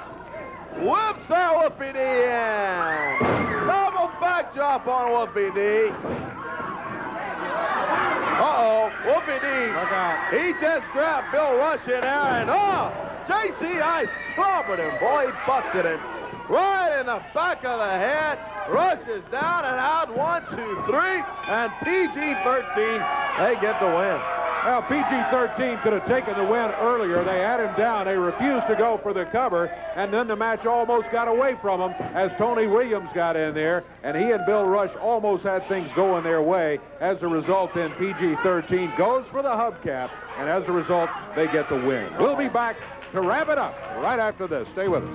Whips that Whoopie-dee in. Double back drop on Whoopie-dee. Uh-oh, Whoopie-dee. Look out. He just grabbed Bill Rush in there and, oh, J.C. Ice clobbered him. Boy, he bucketed him. Right in the back of the head. Rush is down and out. 1, 2, 3. And PG-13, they get the win. Well, PG-13 could have taken the win earlier. They had him down. They refused to go for the cover. And then the match almost got away from him as Tony Williams got in there. And he and Bill Rush almost had things going their way. As a result, then PG-13 goes for the hubcap. And as a result, they get the win. We'll be back to wrap it up right after this. Stay with us.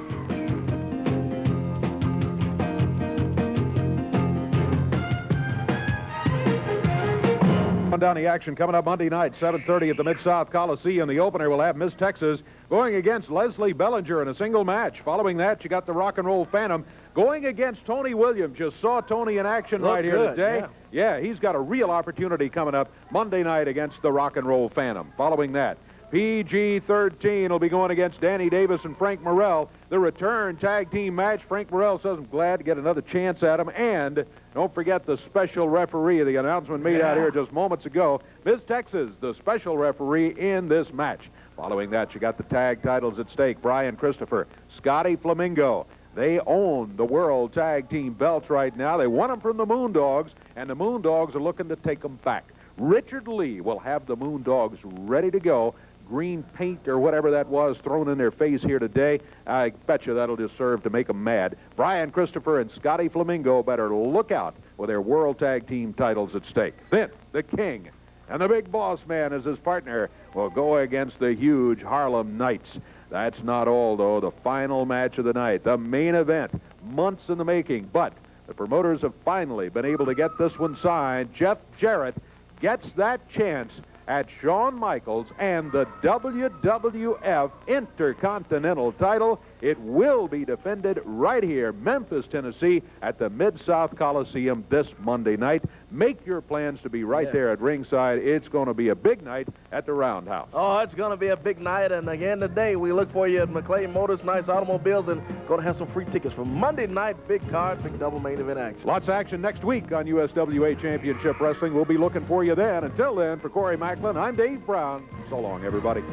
Down the action coming up Monday night, 7:30 at the Mid-South Coliseum. The opener will have Miss Texas going against Leslie Bellinger in a single match. Following that, you got the Rock and Roll Phantom going against Tony Williams. Just saw Tony in action right here today. Yeah, he's got a real opportunity coming up Monday night against the Rock and Roll Phantom. Following that, PG-13 will be going against Danny Davis and Frank Morrell. The return tag team match. Frank Morrell says I'm glad to get another chance at him. And don't forget the special referee. The announcement made out here just moments ago. Miss Texas, the special referee in this match. Following that, you got the tag titles at stake. Brian Christopher, Scotty Flamingo. They own the World Tag Team belts right now. They won them from the Moondogs, and the Moondogs are looking to take them back. Richard Lee will have the Moondogs ready to go. Green paint or whatever that was thrown in their face here today. I bet you that'll just serve to make them mad. Brian Christopher and Scotty Flamingo better look out with their World Tag Team titles at stake. Then the King and the Big Boss Man as his partner will go against the huge Harlem Knights. That's not all, though. The final match of the night, the main event, months in the making. But the promoters have finally been able to get this one signed. Jeff Jarrett gets that chance at Shawn Michaels and the WWF Intercontinental title. It will be defended right here, Memphis, Tennessee, at the Mid-South Coliseum this Monday night. Make your plans to be right there at ringside. It's going to be a big night at the Roundhouse. Oh, it's going to be a big night. And again today, we look for you at McLean Motors, Nice Automobiles, and going to have some free tickets for Monday night. Big card, big double main event action. Lots of action next week on USWA Championship Wrestling. We'll be looking for you then. Until then, for Corey Macklin, I'm Dave Brown. So long, everybody.